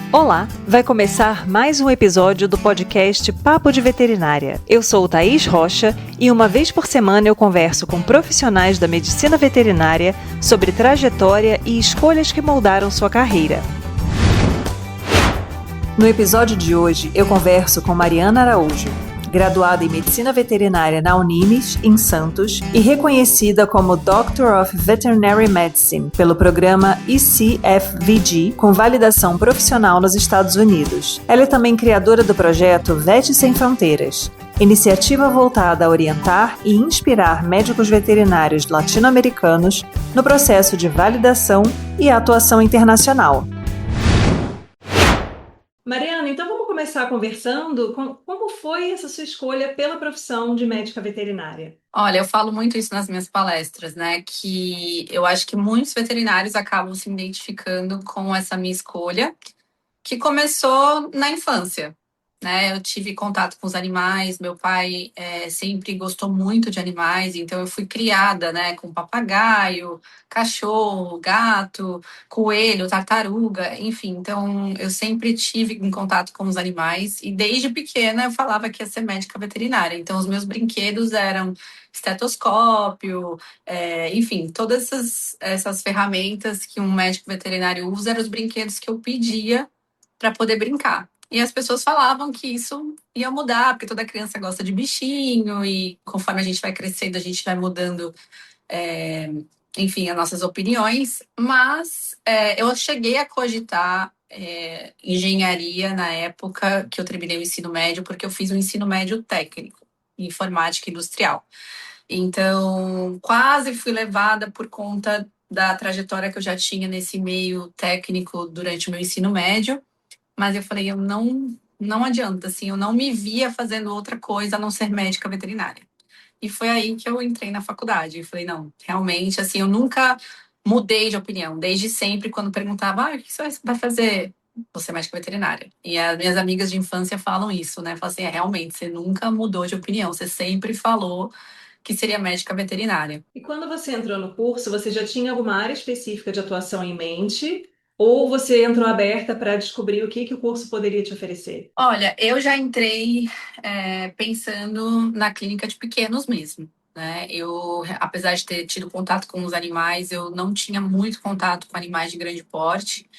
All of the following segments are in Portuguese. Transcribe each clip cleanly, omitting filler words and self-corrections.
Olá, vai começar mais um episódio do podcast Papo de Veterinária. Eu sou Thaís Rocha e uma vez por semana eu converso com profissionais da medicina veterinária sobre trajetória e escolhas que moldaram sua carreira. No episódio de hoje eu converso com Mariana Araújo, graduada em Medicina Veterinária na Unimes, em Santos, e reconhecida como Doctor of Veterinary Medicine pelo programa ECFVG, com validação profissional nos Estados Unidos. Ela é também criadora do projeto Vet Sem Fronteiras, iniciativa voltada a orientar e inspirar médicos veterinários latino-americanos no processo de validação e atuação internacional. Mariana, então vamos começar conversando com como foi essa sua escolha pela profissão de médica veterinária? Olha, eu falo muito isso nas minhas palestras, né? Que eu acho que muitos veterinários acabam se identificando com essa minha escolha, que começou na infância, né? Eu tive contato com os animais, meu pai sempre gostou muito de animais, então eu fui criada, né, com papagaio, cachorro, gato, coelho, tartaruga, enfim. Então eu sempre tive em contato com os animais e desde pequena eu falava que ia ser médica veterinária. Então os meus brinquedos eram estetoscópio, enfim, todas essas ferramentas que um médico veterinário usa eram os brinquedos que eu pedia para poder brincar. E as pessoas falavam que isso ia mudar, porque toda criança gosta de bichinho, e conforme a gente vai crescendo, a gente vai mudando, enfim, as nossas opiniões. Mas eu cheguei a cogitar engenharia na época que eu terminei o ensino médio, porque eu fiz um ensino médio técnico, em informática industrial. Então, quase fui levada por conta da trajetória que eu já tinha nesse meio técnico durante o meu ensino médio. Mas eu falei, eu não adianta, assim, eu não me via fazendo outra coisa a não ser médica veterinária. E foi aí que eu entrei na faculdade. Eu falei, não, realmente, assim, eu nunca mudei de opinião. Desde sempre, quando perguntava, o que você vai fazer? Você é médica veterinária. E as minhas amigas de infância falam isso, né? Falam assim, realmente, você nunca mudou de opinião. Você sempre falou que seria médica veterinária. E quando você entrou no curso, você já tinha alguma área específica de atuação em mente? Ou você entrou aberta para descobrir o que o curso poderia te oferecer? Olha, eu já entrei pensando na clínica de pequenos mesmo, né? Eu, apesar de ter tido contato com os animais, eu não tinha muito contato com animais de grande porte.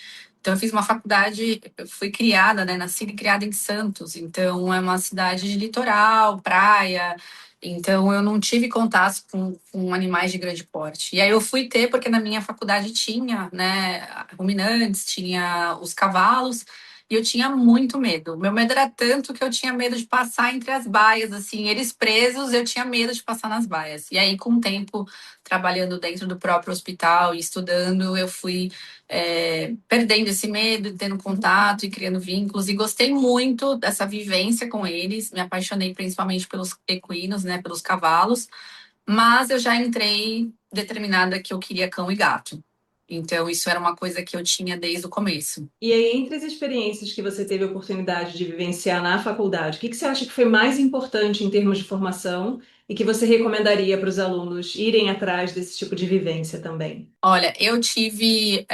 Então, eu fiz uma faculdade, eu fui criada, né? Nascida e criada em Santos. Então, é uma cidade de litoral, praia. Então, eu não tive contato com animais de grande porte. E aí, eu fui ter, porque na minha faculdade tinha, né? Ruminantes, tinha os cavalos. E eu tinha muito medo. Meu medo era tanto que eu tinha medo de passar entre as baias, assim, eles presos, eu tinha medo de passar nas baias. E aí, com o tempo, trabalhando dentro do próprio hospital e estudando, eu fui perdendo esse medo, tendo contato e criando vínculos. E gostei muito dessa vivência com eles. Me apaixonei principalmente pelos equinos, né, pelos cavalos. Mas eu já entrei determinada que eu queria cão e gato. Então, isso era uma coisa que eu tinha desde o começo. E aí, entre as experiências que você teve a oportunidade de vivenciar na faculdade, o que você acha que foi mais importante em termos de formação e que você recomendaria para os alunos irem atrás desse tipo de vivência também? Olha, eu tive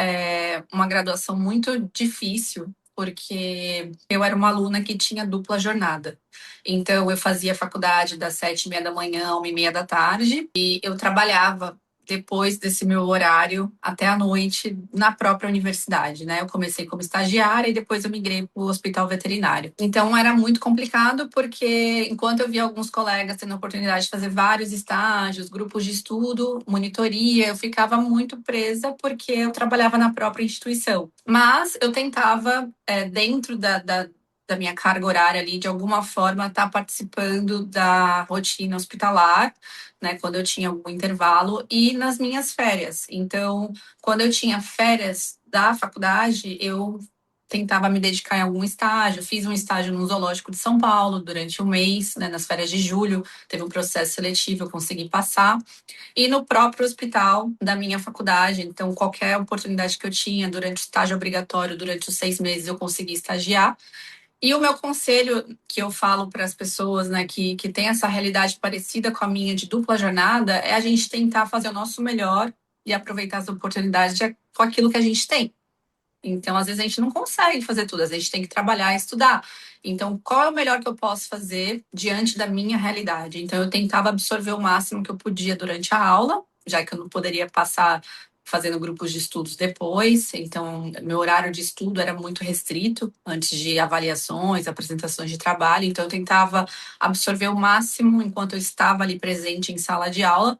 uma graduação muito difícil, porque eu era uma aluna que tinha dupla jornada. Então, eu fazia faculdade das 7h30 da manhã a 1h30 da tarde, e eu trabalhava depois desse meu horário até a noite na própria universidade, né? Eu comecei como estagiária e depois eu migrei para o hospital veterinário. Então, era muito complicado, porque enquanto eu via alguns colegas tendo a oportunidade de fazer vários estágios, grupos de estudo, monitoria, eu ficava muito presa porque eu trabalhava na própria instituição. Mas eu tentava, dentro da minha carga horária ali, de alguma forma, estar participando da rotina hospitalar, né, quando eu tinha algum intervalo, e nas minhas férias. Então, quando eu tinha férias da faculdade, eu tentava me dedicar em algum estágio. Fiz um estágio no Zoológico de São Paulo durante um mês, né, nas férias de julho. Teve um processo seletivo, eu consegui passar. E no próprio hospital da minha faculdade. Então, qualquer oportunidade que eu tinha durante o estágio obrigatório, durante os 6 meses, eu consegui estagiar. E o meu conselho que eu falo para as pessoas, né, que tem essa realidade parecida com a minha de dupla jornada, é a gente tentar fazer o nosso melhor e aproveitar as oportunidades com aquilo que a gente tem. Então, às vezes, a gente não consegue fazer tudo, a gente tem que trabalhar e estudar. Então, qual é o melhor que eu posso fazer diante da minha realidade? Então, eu tentava absorver o máximo que eu podia durante a aula, já que eu não poderia passar fazendo grupos de estudos depois. Então, meu horário de estudo era muito restrito antes de avaliações, apresentações de trabalho. Então, eu tentava absorver o máximo enquanto eu estava ali presente em sala de aula.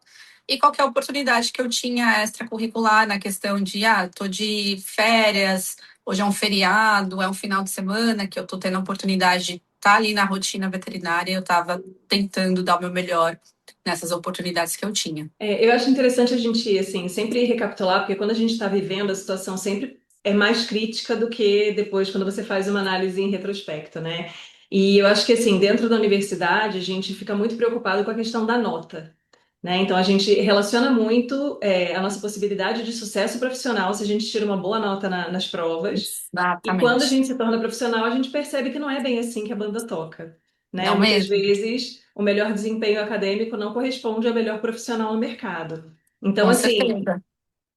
E qualquer oportunidade que eu tinha extracurricular na questão de, tô de férias, hoje é um feriado, é um final de semana que eu tô tendo a oportunidade de estar ali na rotina veterinária, eu estava tentando dar o meu melhor nessas oportunidades que eu tinha. Eu acho interessante a gente, assim, sempre recapitular, porque quando a gente está vivendo, a situação sempre é mais crítica do que depois, quando você faz uma análise em retrospecto, né? E eu acho que, assim, dentro da universidade, a gente fica muito preocupado com a questão da nota, né? Então, a gente relaciona muito, a nossa possibilidade de sucesso profissional se a gente tira uma boa nota nas provas. E quando a Exatamente. gente se torna profissional, a gente percebe que não é bem assim que a banda toca, né? Não Muitas mesmo, vezes, o melhor desempenho acadêmico não corresponde ao melhor profissional no mercado. Então, com assim, certeza.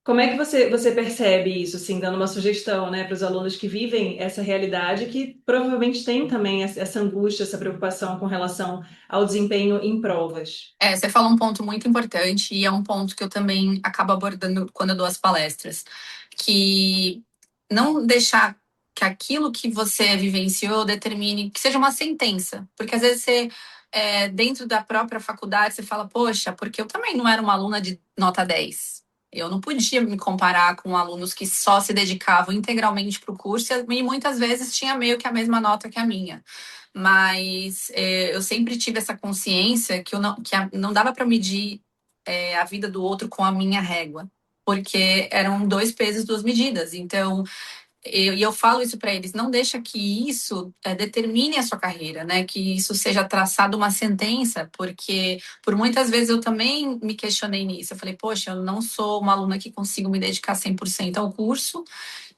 como é que você percebe isso, assim, dando uma sugestão, né, para os alunos que vivem essa realidade, que provavelmente têm também essa angústia, essa preocupação com relação ao desempenho em provas? Você falou um ponto muito importante e é um ponto que eu também acabo abordando quando eu dou as palestras, que não deixar que aquilo que você vivenciou determine, que seja uma sentença, porque às vezes você, dentro da própria faculdade, você fala, poxa, porque eu também não era uma aluna de nota 10. Eu não podia me comparar com alunos que só se dedicavam integralmente para o curso e muitas vezes tinha meio que a mesma nota que a minha, mas eu sempre tive essa consciência que, não dava para medir a vida do outro com a minha régua, porque eram dois pesos, duas medidas. Então, eu falo isso para eles, não deixa que isso determine a sua carreira, né? Que isso seja traçado uma sentença, porque por muitas vezes eu também me questionei nisso. Eu falei, poxa, eu não sou uma aluna que consigo me dedicar 100% ao curso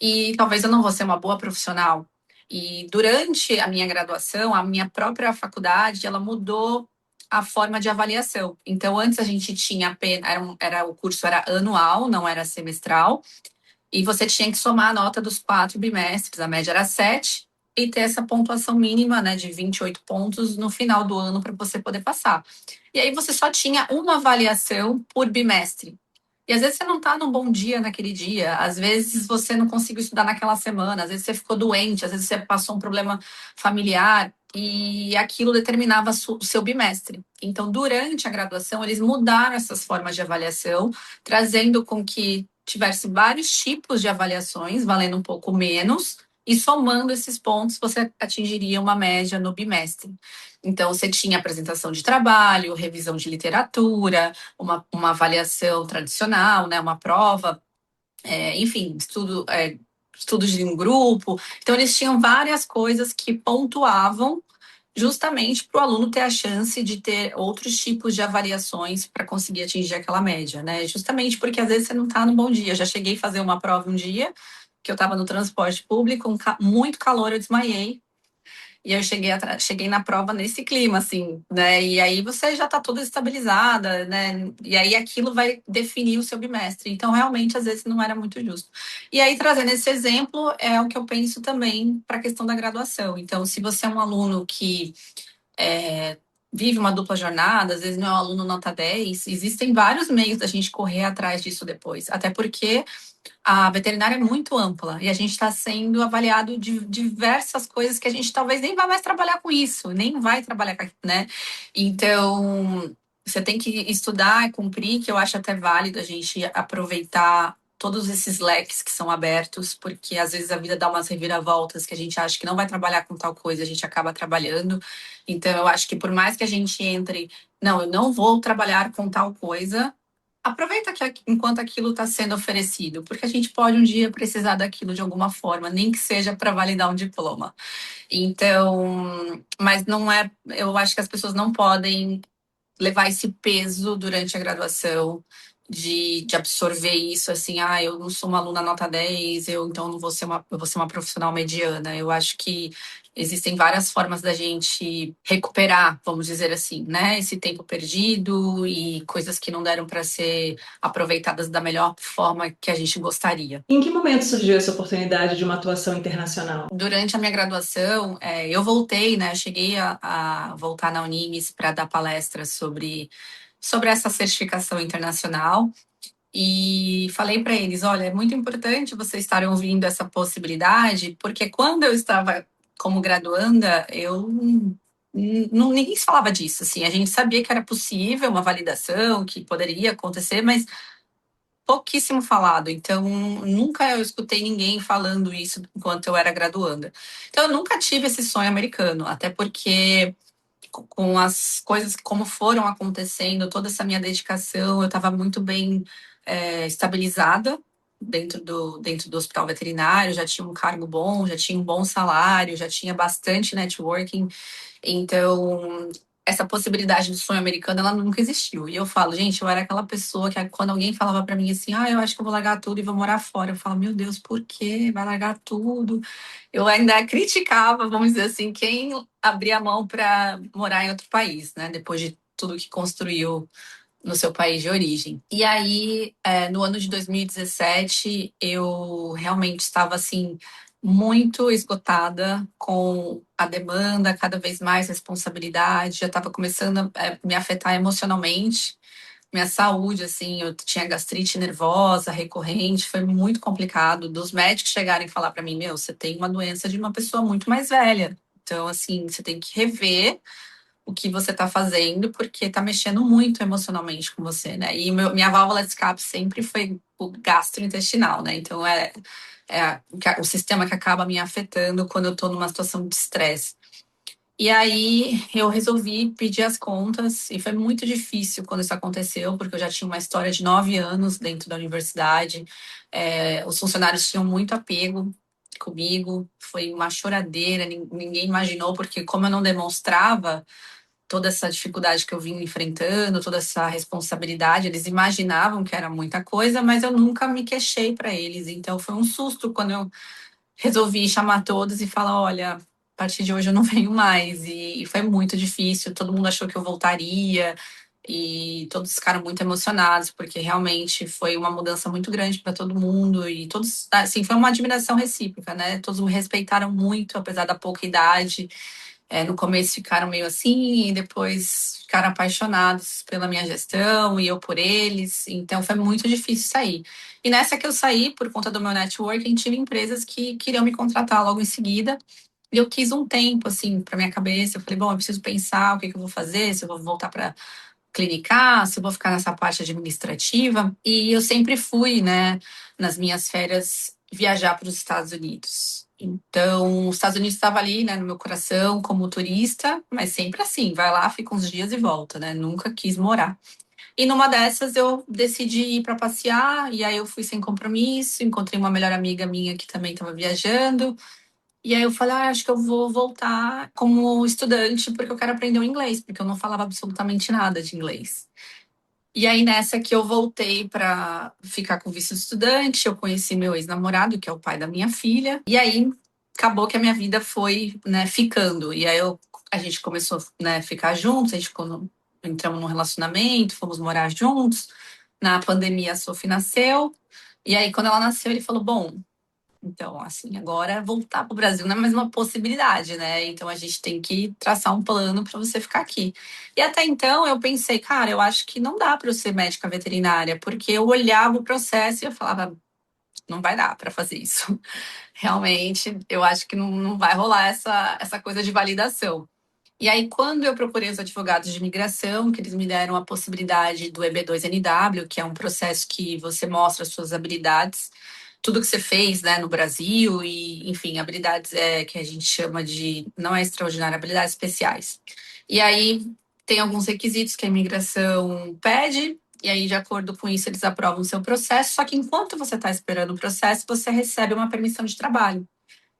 e talvez eu não vou ser uma boa profissional. E durante a minha graduação, a minha própria faculdade, ela mudou a forma de avaliação. Então, antes a gente tinha apenas, o curso era anual, não era semestral, e você tinha que somar a nota dos 4 bimestres, a média era 7, e ter essa pontuação mínima, né, de 28 pontos no final do ano para você poder passar. E aí você só tinha uma avaliação por bimestre. E às vezes você não está num bom dia naquele dia, às vezes você não conseguiu estudar naquela semana, às vezes você ficou doente, às vezes você passou um problema familiar e aquilo determinava o seu bimestre. Então, durante a graduação, eles mudaram essas formas de avaliação, trazendo com que tivesse vários tipos de avaliações, valendo um pouco menos, e somando esses pontos, você atingiria uma média no bimestre. Então, você tinha apresentação de trabalho, revisão de literatura, uma avaliação tradicional, né, uma prova, enfim, estudos de um grupo. Então, eles tinham várias coisas que pontuavam justamente para o aluno ter a chance de ter outros tipos de avaliações para conseguir atingir aquela média, né? Justamente porque às vezes você não está num bom dia. Eu já cheguei a fazer uma prova um dia que eu estava no transporte público, muito calor, eu desmaiei. E eu cheguei na prova nesse clima, assim, né? E aí você já está toda estabilizada, né? E aí aquilo vai definir o seu bimestre. Então, realmente, às vezes não era muito justo. E aí, trazendo esse exemplo, é o que eu penso também para a questão da graduação. Então, se você é um aluno que é, vive uma dupla jornada, às vezes não é um aluno nota 10, existem vários meios da gente correr atrás disso depois. Até porque a veterinária é muito ampla e a gente está sendo avaliado de diversas coisas que a gente talvez nem vai mais trabalhar com isso, nem vai trabalhar com, né? Então, você tem que estudar e cumprir, que eu acho até válido a gente aproveitar todos esses leques que são abertos, porque às vezes a vida dá umas reviravoltas que a gente acha que não vai trabalhar com tal coisa, a gente acaba trabalhando. Então, eu acho que por mais que a gente entre, não, eu não vou trabalhar com tal coisa, aproveita que enquanto aquilo está sendo oferecido, porque a gente pode um dia precisar daquilo de alguma forma, nem que seja para validar um diploma. Então, mas não é, eu acho que as pessoas não podem levar esse peso durante a graduação de absorver isso, assim, eu não sou uma aluna nota 10, eu então não vou ser eu vou ser uma profissional mediana. Eu acho que existem várias formas da gente recuperar, vamos dizer assim, né, esse tempo perdido e coisas que não deram para ser aproveitadas da melhor forma que a gente gostaria. Em que momento surgiu essa oportunidade de uma atuação internacional? Durante a minha graduação, eu voltei, né? Cheguei a voltar na Unimes para dar palestras sobre essa certificação internacional. E falei para eles: olha, é muito importante vocês estarem ouvindo essa possibilidade, porque quando eu estava como graduanda, ninguém falava disso. Assim, a gente sabia que era possível uma validação, que poderia acontecer, mas pouquíssimo falado. Então, nunca eu escutei ninguém falando isso enquanto eu era graduanda. Então, eu nunca tive esse sonho americano, até porque com as coisas como foram acontecendo, toda essa minha dedicação, eu estava muito bem estabilizada dentro do hospital veterinário, já tinha um cargo bom, já tinha um bom salário, já tinha bastante networking. Então, essa possibilidade do sonho americano, ela nunca existiu. E eu falo, gente, eu era aquela pessoa que quando alguém falava para mim assim, eu acho que eu vou largar tudo e vou morar fora, eu falo, meu Deus, por quê? Vai largar tudo? Eu ainda criticava, vamos dizer assim, quem abria a mão para morar em outro país, né? Depois de tudo que construiu no seu país de origem. E aí, no ano de 2017, eu realmente estava assim muito esgotada com a demanda, cada vez mais responsabilidade, já estava começando a me afetar emocionalmente. Minha saúde, assim, eu tinha gastrite nervosa recorrente, foi muito complicado. Dos médicos chegarem e falar para mim, meu, você tem uma doença de uma pessoa muito mais velha. Então, assim, você tem que rever o que você está fazendo, porque está mexendo muito emocionalmente com você, né? E minha válvula de escape sempre foi o gastrointestinal, né? Então o sistema que acaba me afetando quando eu estou numa situação de estresse. E aí eu resolvi pedir as contas, e foi muito difícil quando isso aconteceu, porque eu já tinha uma história de 9 anos dentro da universidade. Os funcionários tinham muito apego comigo, foi uma choradeira, ninguém imaginou, porque como eu não demonstrava toda essa dificuldade que eu vim enfrentando, toda essa responsabilidade. Eles imaginavam que era muita coisa, mas eu nunca me queixei para eles. Então foi um susto quando eu resolvi chamar todos e falar: olha, a partir de hoje eu não venho mais. E foi muito difícil. Todo mundo achou que eu voltaria. E todos ficaram muito emocionados, porque realmente foi uma mudança muito grande para todo mundo. E todos, assim, foi uma admiração recíproca, né? Todos me respeitaram muito, apesar da pouca idade. No começo ficaram meio assim, e depois ficaram apaixonados pela minha gestão e eu por eles. Então foi muito difícil sair. E nessa que eu saí, por conta do meu networking, tive empresas que queriam me contratar logo em seguida. E eu quis um tempo, assim, para minha cabeça. Eu falei, bom, eu preciso pensar o que eu vou fazer, se eu vou voltar para clinicar, se eu vou ficar nessa parte administrativa. E eu sempre fui, né, nas minhas férias, viajar para os Estados Unidos. Então, os Estados Unidos estava ali, né, no meu coração como turista, mas sempre assim, vai lá, fica uns dias e volta, né? Nunca quis morar. E numa dessas eu decidi ir para passear, e aí eu fui sem compromisso, encontrei uma melhor amiga minha que também estava viajando, e aí eu falei, acho que eu vou voltar como estudante, porque eu quero aprender o inglês, porque eu não falava absolutamente nada de inglês. E aí, nessa que eu voltei para ficar com visto de estudante, eu conheci meu ex-namorado, que é o pai da minha filha. E aí, acabou que a minha vida foi, né, ficando. E aí, a gente começou, né, a ficar juntos, a gente entramos num relacionamento, fomos morar juntos. Na pandemia, a Sophie nasceu. E aí, quando ela nasceu, ele falou, bom, então, assim, agora voltar para o Brasil não é mais uma possibilidade, né? Então a gente tem que traçar um plano para você ficar aqui. E até então eu pensei, cara, eu acho que não dá para eu ser médica veterinária, porque eu olhava o processo e eu falava, não vai dar para fazer isso. Realmente, eu acho que não vai rolar essa coisa de validação. E aí, quando eu procurei os advogados de imigração, que eles me deram a possibilidade do EB2NW, que é um processo que você mostra as suas habilidades, tudo que você fez, né, no Brasil, e, enfim, habilidades que a gente chama de, não é extraordinária, habilidades especiais. E aí, tem alguns requisitos que a imigração pede, e aí, de acordo com isso, eles aprovam o seu processo, só que enquanto você está esperando o processo, você recebe uma permissão de trabalho.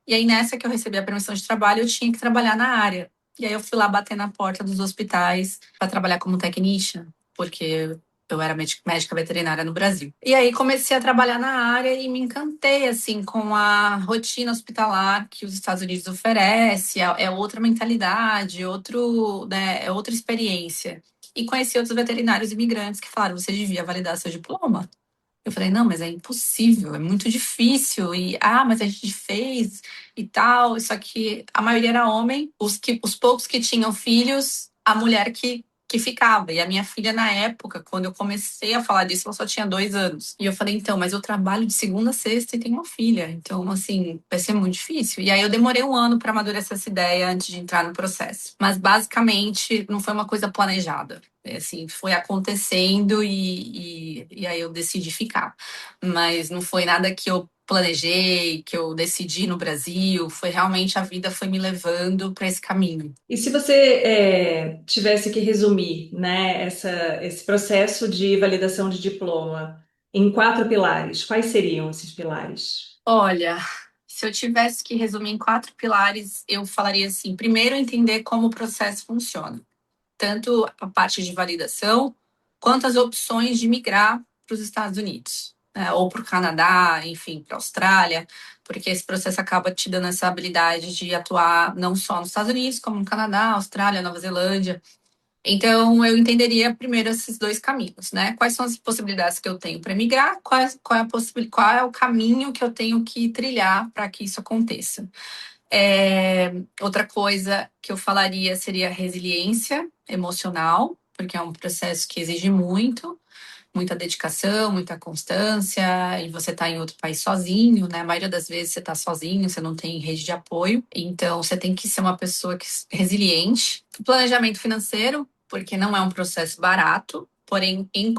E aí, nessa que eu recebi a permissão de trabalho, eu tinha que trabalhar na área. E aí, eu fui lá bater na porta dos hospitais para trabalhar como technician, porque Eu era médica veterinária no Brasil. E aí comecei a trabalhar na área e me encantei, assim, com a rotina hospitalar que os Estados Unidos oferece. É outra mentalidade, né, é outra experiência. E conheci outros veterinários imigrantes que falaram, você devia validar seu diploma. Eu falei, não, mas é impossível, é muito difícil. Mas a gente fez e tal. Só que a maioria era homem, os poucos que tinham filhos, a mulher que ficava. E a minha filha, na época, quando eu comecei a falar disso, ela só tinha 2 anos. E eu falei, então, mas eu trabalho de segunda a sexta e tenho uma filha. Então, assim, vai ser muito difícil. E aí eu demorei 1 ano para amadurecer essa ideia antes de entrar no processo. Mas, basicamente, não foi uma coisa planejada. Assim, foi acontecendo e aí eu decidi ficar. Mas não foi nada que eu planejei, que eu decidi no Brasil. Foi realmente a vida foi me levando para esse caminho. E se você tivesse que resumir, né, esse processo de validação de diploma em 4 pilares, quais seriam esses pilares? Olha, se eu tivesse que resumir em 4 pilares, eu falaria assim: primeiro, entender como o processo funciona, tanto a parte de validação, quanto as opções de migrar para os Estados Unidos, né, ou para o Canadá, enfim, para a Austrália, porque esse processo acaba te dando essa habilidade de atuar não só nos Estados Unidos, como no Canadá, Austrália, Nova Zelândia. Então, eu entenderia primeiro esses 2 caminhos, né? Quais são as possibilidades que eu tenho para migrar? Qual é o caminho que eu tenho que trilhar para que isso aconteça? Outra coisa que eu falaria seria resiliência emocional, porque é um processo que exige muita dedicação, muita constância, e você está em outro país sozinho, né? A maioria das vezes você está sozinho, você não tem rede de apoio, então você tem que ser uma pessoa resiliente. Planejamento financeiro, porque não é um processo barato, porém, em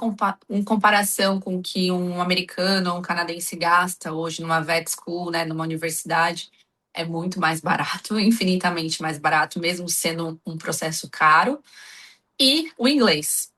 comparação com o que um americano ou um canadense gasta hoje numa vet school, né, numa universidade, é muito mais barato, infinitamente mais barato, mesmo sendo um processo caro. E o inglês.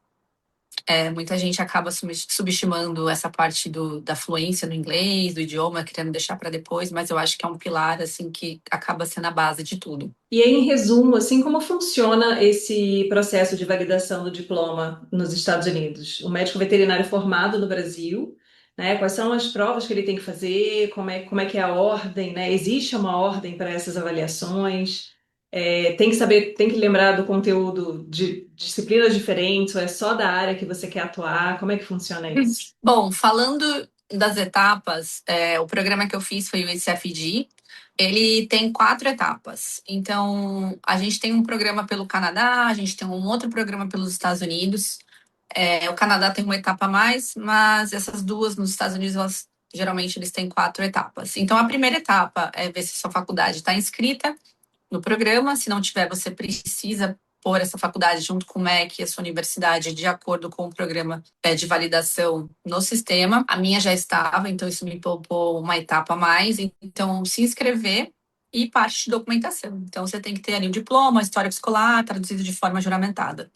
Muita gente acaba subestimando essa parte da fluência no inglês, do idioma, querendo deixar para depois, mas eu acho que é um pilar assim que acaba sendo a base de tudo. E aí, em resumo, assim, como funciona esse processo de validação do diploma nos Estados Unidos? O médico veterinário formado no Brasil, né? Quais são as provas que ele tem que fazer? Como é que é a ordem, né? Existe uma ordem para essas avaliações? Tem que saber, tem que lembrar do conteúdo de disciplinas diferentes, ou é só da área que você quer atuar? Como é que funciona isso? Bom, falando das etapas, o programa que eu fiz foi o ICFD. Ele tem 4 etapas. Então, a gente tem um programa pelo Canadá, a gente tem um outro programa pelos Estados Unidos. O Canadá tem uma etapa a mais, mas essas duas nos Estados Unidos, geralmente eles têm 4 etapas. Então, a primeira etapa é ver se sua faculdade está inscrita no programa. Se não tiver, você precisa pôr essa faculdade junto com o MEC e a sua universidade de acordo com o programa de validação no sistema. A minha já estava, então isso me poupou uma etapa a mais. Então, se inscrever e parte de documentação. Então, você tem que ter ali o diploma, histórico escolar, traduzido de forma juramentada.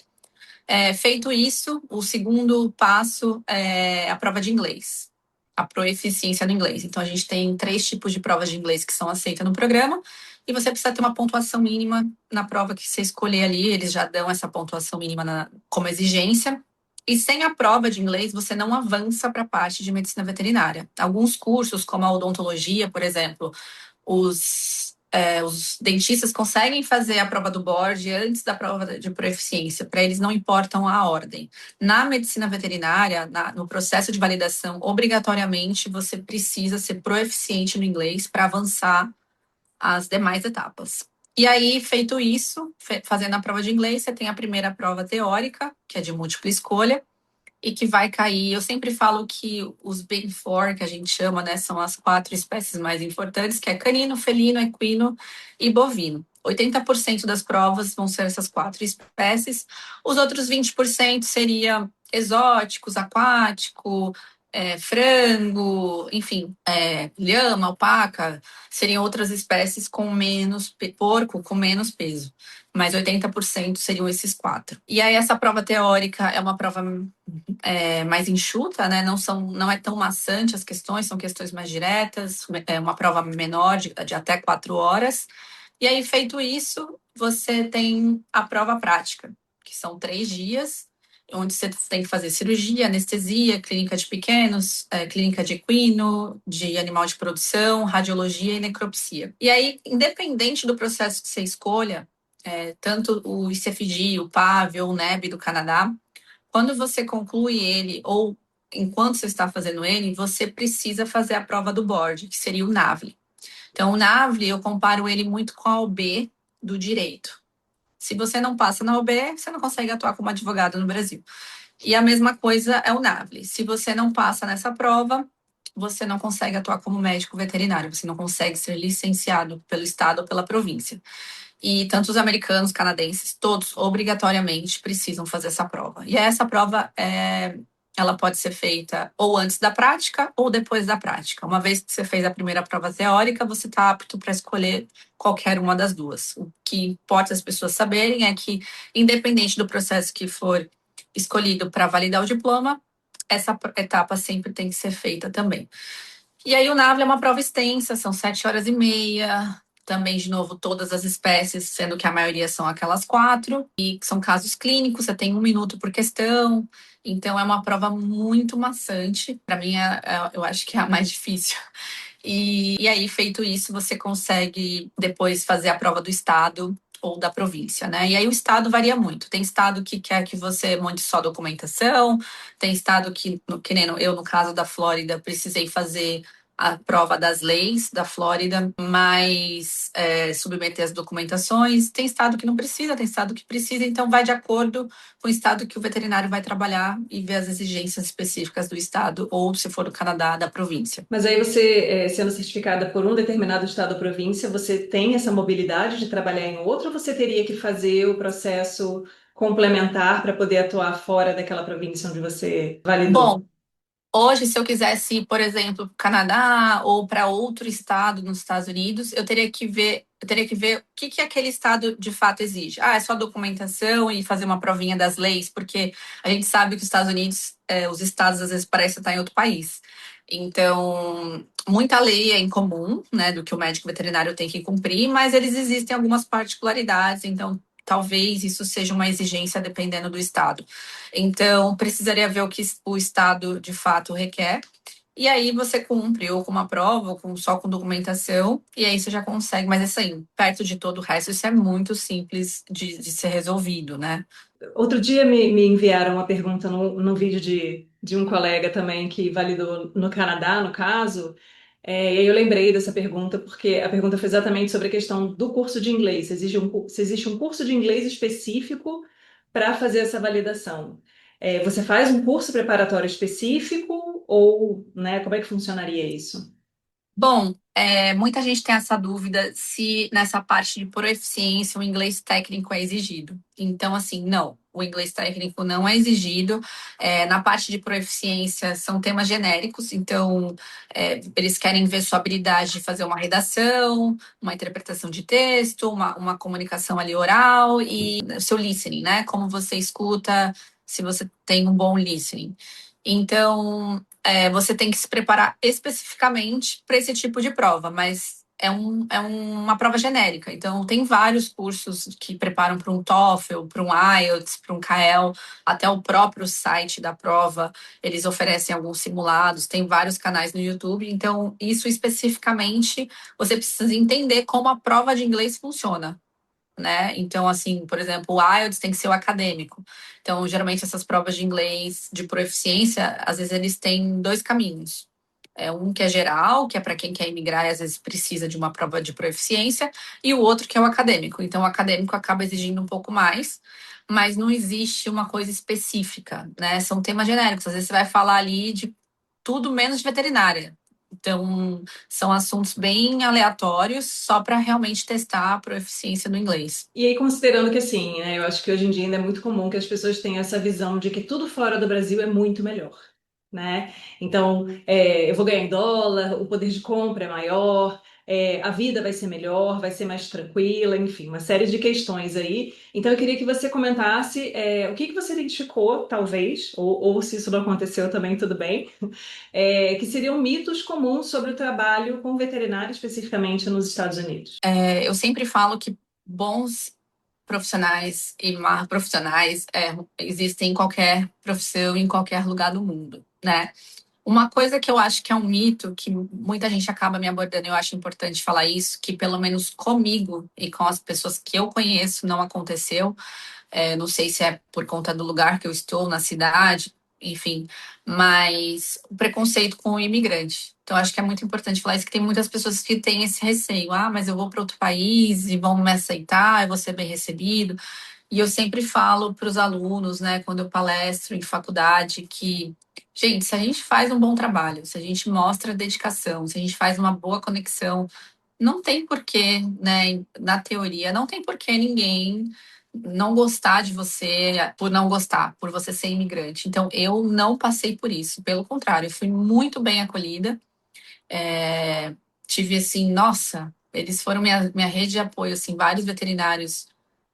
Feito isso, o segundo passo é a prova de inglês, a proeficiência no inglês. Então, a gente tem 3 tipos de provas de inglês que são aceitas no programa, e você precisa ter uma pontuação mínima na prova que você escolher ali, eles já dão essa pontuação mínima como exigência. E sem a prova de inglês, você não avança para a parte de medicina veterinária. Alguns cursos, como a odontologia, por exemplo, os dentistas conseguem fazer a prova do board antes da prova de proeficiência, para eles não importam a ordem. Na medicina veterinária, no processo de validação, obrigatoriamente você precisa ser proeficiente no inglês para avançar as demais etapas. E aí, feito isso, fazendo a prova de inglês, você tem a primeira prova teórica, que é de múltipla escolha, e que vai cair. Eu sempre falo que os Big Four, que a gente chama, né, são as 4 espécies mais importantes, que é canino, felino, equino e bovino. 80% das provas vão ser essas 4 espécies. Os outros 20% seria exóticos, aquático, frango, enfim, lhama, alpaca, seriam outras espécies com menos porco, com menos peso. Mas 80% seriam esses 4. E aí, essa prova teórica é uma prova mais enxuta, né? Não é tão maçante as questões, são questões mais diretas, é uma prova menor, de até 4 horas. E aí, feito isso, você tem a prova prática, que são 3 dias, onde você tem que fazer cirurgia, anestesia, clínica de pequenos, clínica de equino, de animal de produção, radiologia e necropsia. E aí, independente do processo que você escolha, tanto o ICFG, o PAV ou o NEB do Canadá, quando você conclui ele ou enquanto você está fazendo ele, você precisa fazer a prova do board, que seria o NAVLE. Então, o NAVLE, eu comparo ele muito com a OB do direito. Se você não passa na OB, você não consegue atuar como advogado no Brasil. E a mesma coisa é o NAVLE. Se você não passa nessa prova, você não consegue atuar como médico veterinário, você não consegue ser licenciado pelo estado ou pela província. E tanto os americanos, canadenses, todos obrigatoriamente precisam fazer essa prova. E essa prova ela pode ser feita ou antes da prática ou depois da prática. Uma vez que você fez a primeira prova teórica, você está apto para escolher qualquer uma das duas. O que importa as pessoas saberem é que, independente do processo que for escolhido para validar o diploma, essa etapa sempre tem que ser feita também. E aí o NAVLE é uma prova extensa, são 7 horas e meia. Também, de novo, todas as espécies, sendo que a maioria são aquelas 4. E são casos clínicos, você tem 1 minuto por questão. Então, é uma prova muito maçante. Para mim, eu acho que é a mais difícil. E aí, feito isso, você consegue depois fazer a prova do estado ou da província, né? E aí o estado varia muito. Tem estado que quer que você monte só documentação, tem estado que nem eu, no caso da Flórida, precisei fazer a prova das leis da Flórida, mas submeter as documentações. Tem estado que não precisa, tem estado que precisa, então vai de acordo com o estado que o veterinário vai trabalhar e ver as exigências específicas do estado, ou se for do Canadá, da província. Mas aí você, sendo certificada por um determinado estado ou província, você tem essa mobilidade de trabalhar em outro, ou você teria que fazer o processo complementar para poder atuar fora daquela província onde você validou? Bom, hoje, se eu quisesse ir, por exemplo, para o Canadá ou para outro estado nos Estados Unidos, eu teria que ver o que aquele estado de fato exige. Ah, é só documentação e fazer uma provinha das leis, porque a gente sabe que os Estados Unidos, os estados às vezes parecem estar em outro país. Então, muita lei é em comum, né, do que o médico veterinário tem que cumprir, mas eles existem algumas particularidades, então talvez isso seja uma exigência dependendo do estado. Então, precisaria ver o que o estado de fato requer. E aí você cumpre, ou com uma prova, ou só com documentação, e aí você já consegue. Mas assim, perto de todo o resto, isso é muito simples de ser resolvido, né? Outro dia me enviaram uma pergunta no vídeo de um colega também que validou no Canadá, no caso, e aí eu lembrei dessa pergunta porque a pergunta foi exatamente sobre a questão do curso de inglês. Se existe um curso de inglês específico para fazer essa validação. Você faz um curso preparatório específico ou, né, como é que funcionaria isso? Bom, muita gente tem essa dúvida se nessa parte de proficiência o inglês técnico é exigido. Então, assim, não, o inglês técnico não é exigido. Na parte de proficiência são temas genéricos, então eles querem ver sua habilidade de fazer uma redação, uma interpretação de texto, uma comunicação ali oral e o seu listening, né? Como você escuta, se você tem um bom listening. Então, você tem que se preparar especificamente para esse tipo de prova, mas é uma prova genérica. Então, tem vários cursos que preparam para um TOEFL, para um IELTS, para um CAEL, até o próprio site da prova, eles oferecem alguns simulados, tem vários canais no YouTube. Então, isso especificamente, você precisa entender como a prova de inglês funciona, né? Então, assim, por exemplo, o IELTS tem que ser o acadêmico. Então, geralmente, essas provas de inglês de proficiência, às vezes eles têm dois caminhos. Um que é geral, que é para quem quer imigrar e às vezes precisa de uma prova de proficiência, e o outro que é o acadêmico. Então, o acadêmico acaba exigindo um pouco mais, mas não existe uma coisa específica, né? São temas genéricos. Às vezes você vai falar ali de tudo menos de veterinária. Então, são assuntos bem aleatórios, só para realmente testar a proficiência no inglês. E aí, considerando que assim, né, eu acho que hoje em dia ainda é muito comum que as pessoas tenham essa visão de que tudo fora do Brasil é muito melhor, né? Então, eu vou ganhar em dólar, o poder de compra é maior, a vida vai ser melhor, vai ser mais tranquila, enfim, uma série de questões aí. Então, eu queria que você comentasse o que que você identificou, talvez, ou se isso não aconteceu também, tudo bem, que seriam mitos comuns sobre o trabalho com veterinário, especificamente nos Estados Unidos. Eu sempre falo que bons profissionais e má profissionais existem em qualquer profissão, em qualquer lugar do mundo, né? Uma coisa que eu acho que é um mito, que muita gente acaba me abordando, eu acho importante falar isso, que pelo menos comigo e com as pessoas que eu conheço não aconteceu. Não sei se é por conta do lugar que eu estou, na cidade, enfim, mas o preconceito com o imigrante. Então, acho que é muito importante falar isso, que tem muitas pessoas que têm esse receio. Ah, mas eu vou para outro país e vão me aceitar, eu vou ser bem recebido. E eu sempre falo para os alunos, né, quando eu palestro em faculdade, que, gente, se a gente faz um bom trabalho, se a gente mostra dedicação, se a gente faz uma boa conexão, não tem porquê, né, na teoria, não tem porquê ninguém não gostar de você por não gostar, por você ser imigrante. Então, eu não passei por isso. Pelo contrário, eu fui muito bem acolhida. É, tive assim, nossa, eles foram minha rede de apoio, assim, vários veterinários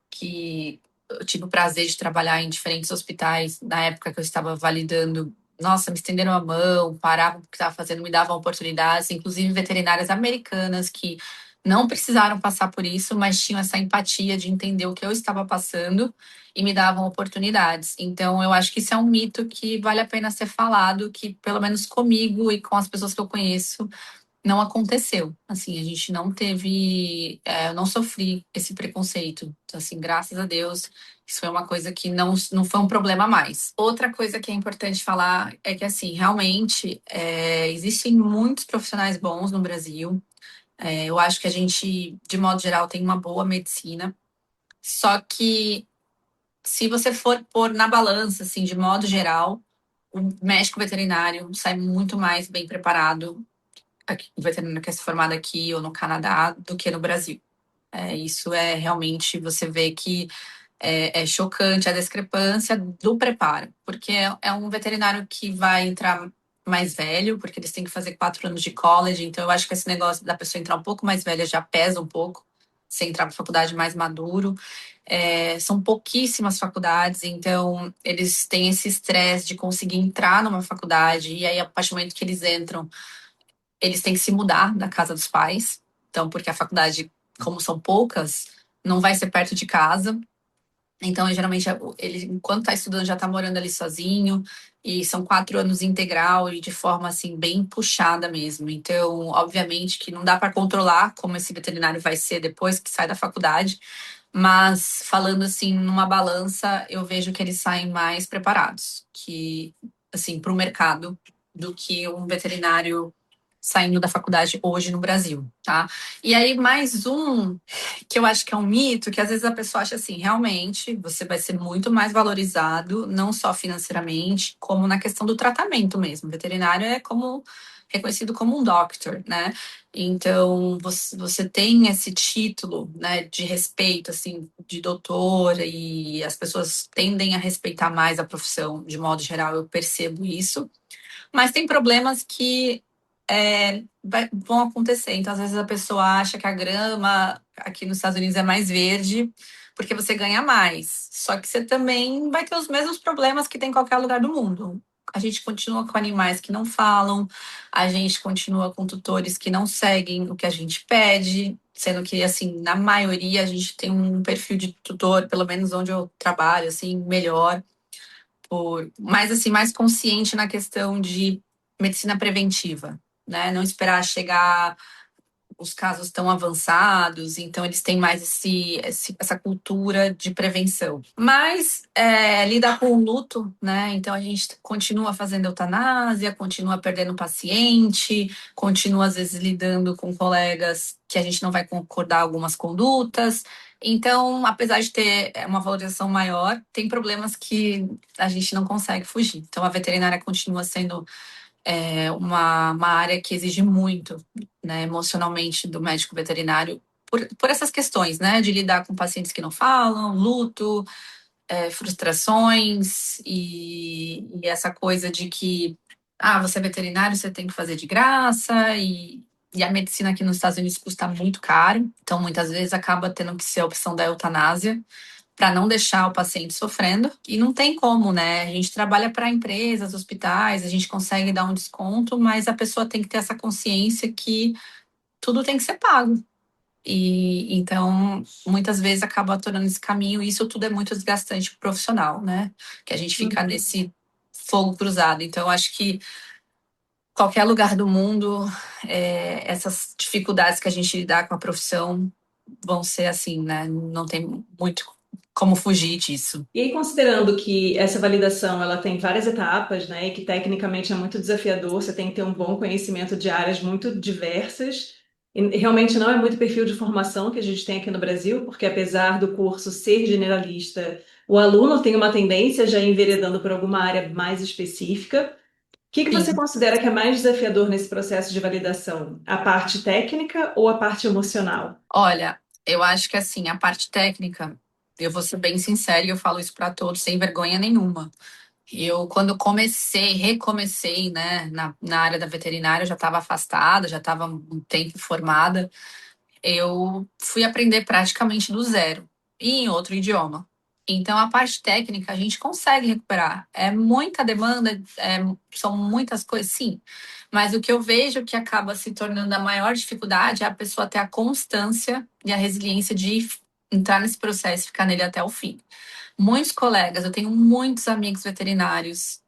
que eu tive o prazer de trabalhar em diferentes hospitais na época que eu estava validando. Nossa, me estenderam a mão, paravam o que estava fazendo, me davam oportunidades, inclusive veterinárias americanas que não precisaram passar por isso, mas tinham essa empatia de entender o que eu estava passando e me davam oportunidades. Então, eu acho que isso é um mito que vale a pena ser falado, que pelo menos comigo e com as pessoas que eu conheço, não aconteceu. Assim, a gente não teve, eu não sofri esse preconceito. Então, assim, graças a Deus, isso foi uma coisa que não foi um problema mais. Outra coisa que é importante falar é que, assim, realmente, existem muitos profissionais bons no Brasil. Eu acho que a gente, de modo geral, tem uma boa medicina. Só que, se você for pôr na balança, assim, de modo geral, o médico veterinário sai muito mais bem preparado aqui, o veterinário que é formado aqui ou no Canadá do que no Brasil. Isso é realmente, você vê que é chocante a discrepância do preparo, porque é um veterinário que vai entrar mais velho, porque eles têm que fazer 4 anos de college, então eu acho que esse negócio da pessoa entrar um pouco mais velha já pesa um pouco, se entrar para faculdade mais maduro. São pouquíssimas faculdades, então eles têm esse estresse de conseguir entrar numa faculdade, e aí a partir do momento que eles entram, eles têm que se mudar da casa dos pais. Então, porque a faculdade, como são poucas, não vai ser perto de casa. Então, geralmente, ele, enquanto está estudando, já está morando ali sozinho. E são 4 anos integral e de forma, assim, bem puxada mesmo. Então, obviamente que não dá para controlar como esse veterinário vai ser depois que sai da faculdade. Mas, falando, assim, numa balança, eu vejo que eles saem mais preparados, que, assim, para o mercado do que um veterinário saindo da faculdade hoje no Brasil, tá? E aí, mais um que eu acho que é um mito, que às vezes a pessoa acha assim, realmente, você vai ser muito mais valorizado, não só financeiramente, como na questão do tratamento mesmo. O veterinário é como reconhecido como um doctor, né? Então, você tem esse título, né, de respeito, assim, de doutor, e as pessoas tendem a respeitar mais a profissão, de modo geral, eu percebo isso. Mas tem problemas que vão acontecer. Então, às vezes a pessoa acha que a grama aqui nos Estados Unidos é mais verde porque você ganha mais. Só que você também vai ter os mesmos problemas que tem em qualquer lugar do mundo. A gente continua com animais que não falam, a gente continua com tutores que não seguem o que a gente pede, sendo que, assim, na maioria a gente tem um perfil de tutor, pelo menos onde eu trabalho, assim, melhor, mais assim, mais consciente na questão de medicina preventiva, né? Não esperar chegar os casos tão avançados, então eles têm mais essa cultura de prevenção. Mas lidar com o luto, né? Então a gente continua fazendo eutanásia, continua perdendo paciente, continua às vezes lidando com colegas que a gente não vai concordar algumas condutas. Então, apesar de ter uma valorização maior, tem problemas que a gente não consegue fugir. Então, a veterinária continua sendo uma área que exige muito, né, emocionalmente do médico veterinário, por essas questões, né, de lidar com pacientes que não falam, luto, frustrações e essa coisa de que, você é veterinário, você tem que fazer de graça e a medicina aqui nos Estados Unidos custa muito caro, então muitas vezes acaba tendo que ser a opção da eutanásia para não deixar o paciente sofrendo. E não tem como, né? A gente trabalha para empresas, hospitais, a gente consegue dar um desconto, mas a pessoa tem que ter essa consciência que tudo tem que ser pago. E então, muitas vezes acaba tornando esse caminho, e isso tudo é muito desgastante pro profissional, né? Que a gente fica Uhum. nesse fogo cruzado. Então, acho que qualquer lugar do mundo, essas dificuldades que a gente lidar com a profissão vão ser assim, né? Não tem muito como fugir disso. E aí, considerando que essa validação ela tem várias etapas, né, e que tecnicamente é muito desafiador, você tem que ter um bom conhecimento de áreas muito diversas. E realmente não é muito perfil de formação que a gente tem aqui no Brasil, porque apesar do curso ser generalista, o aluno tem uma tendência já enveredando por alguma área mais específica. O que que você Sim. considera que é mais desafiador nesse processo de validação? A parte técnica ou a parte emocional? Olha, eu acho que assim, a parte técnica, eu vou ser bem sincera e eu falo isso para todos sem vergonha nenhuma. Eu, quando recomecei, né, na área da veterinária, eu já estava afastada, já estava um tempo formada. Eu fui aprender praticamente do zero, e em outro idioma. Então, a parte técnica a gente consegue recuperar. É muita demanda, são muitas coisas, sim. Mas o que eu vejo que acaba se tornando a maior dificuldade é a pessoa ter a constância e a resiliência de entrar nesse processo e ficar nele até o fim. Muitos colegas, eu tenho muitos amigos veterinários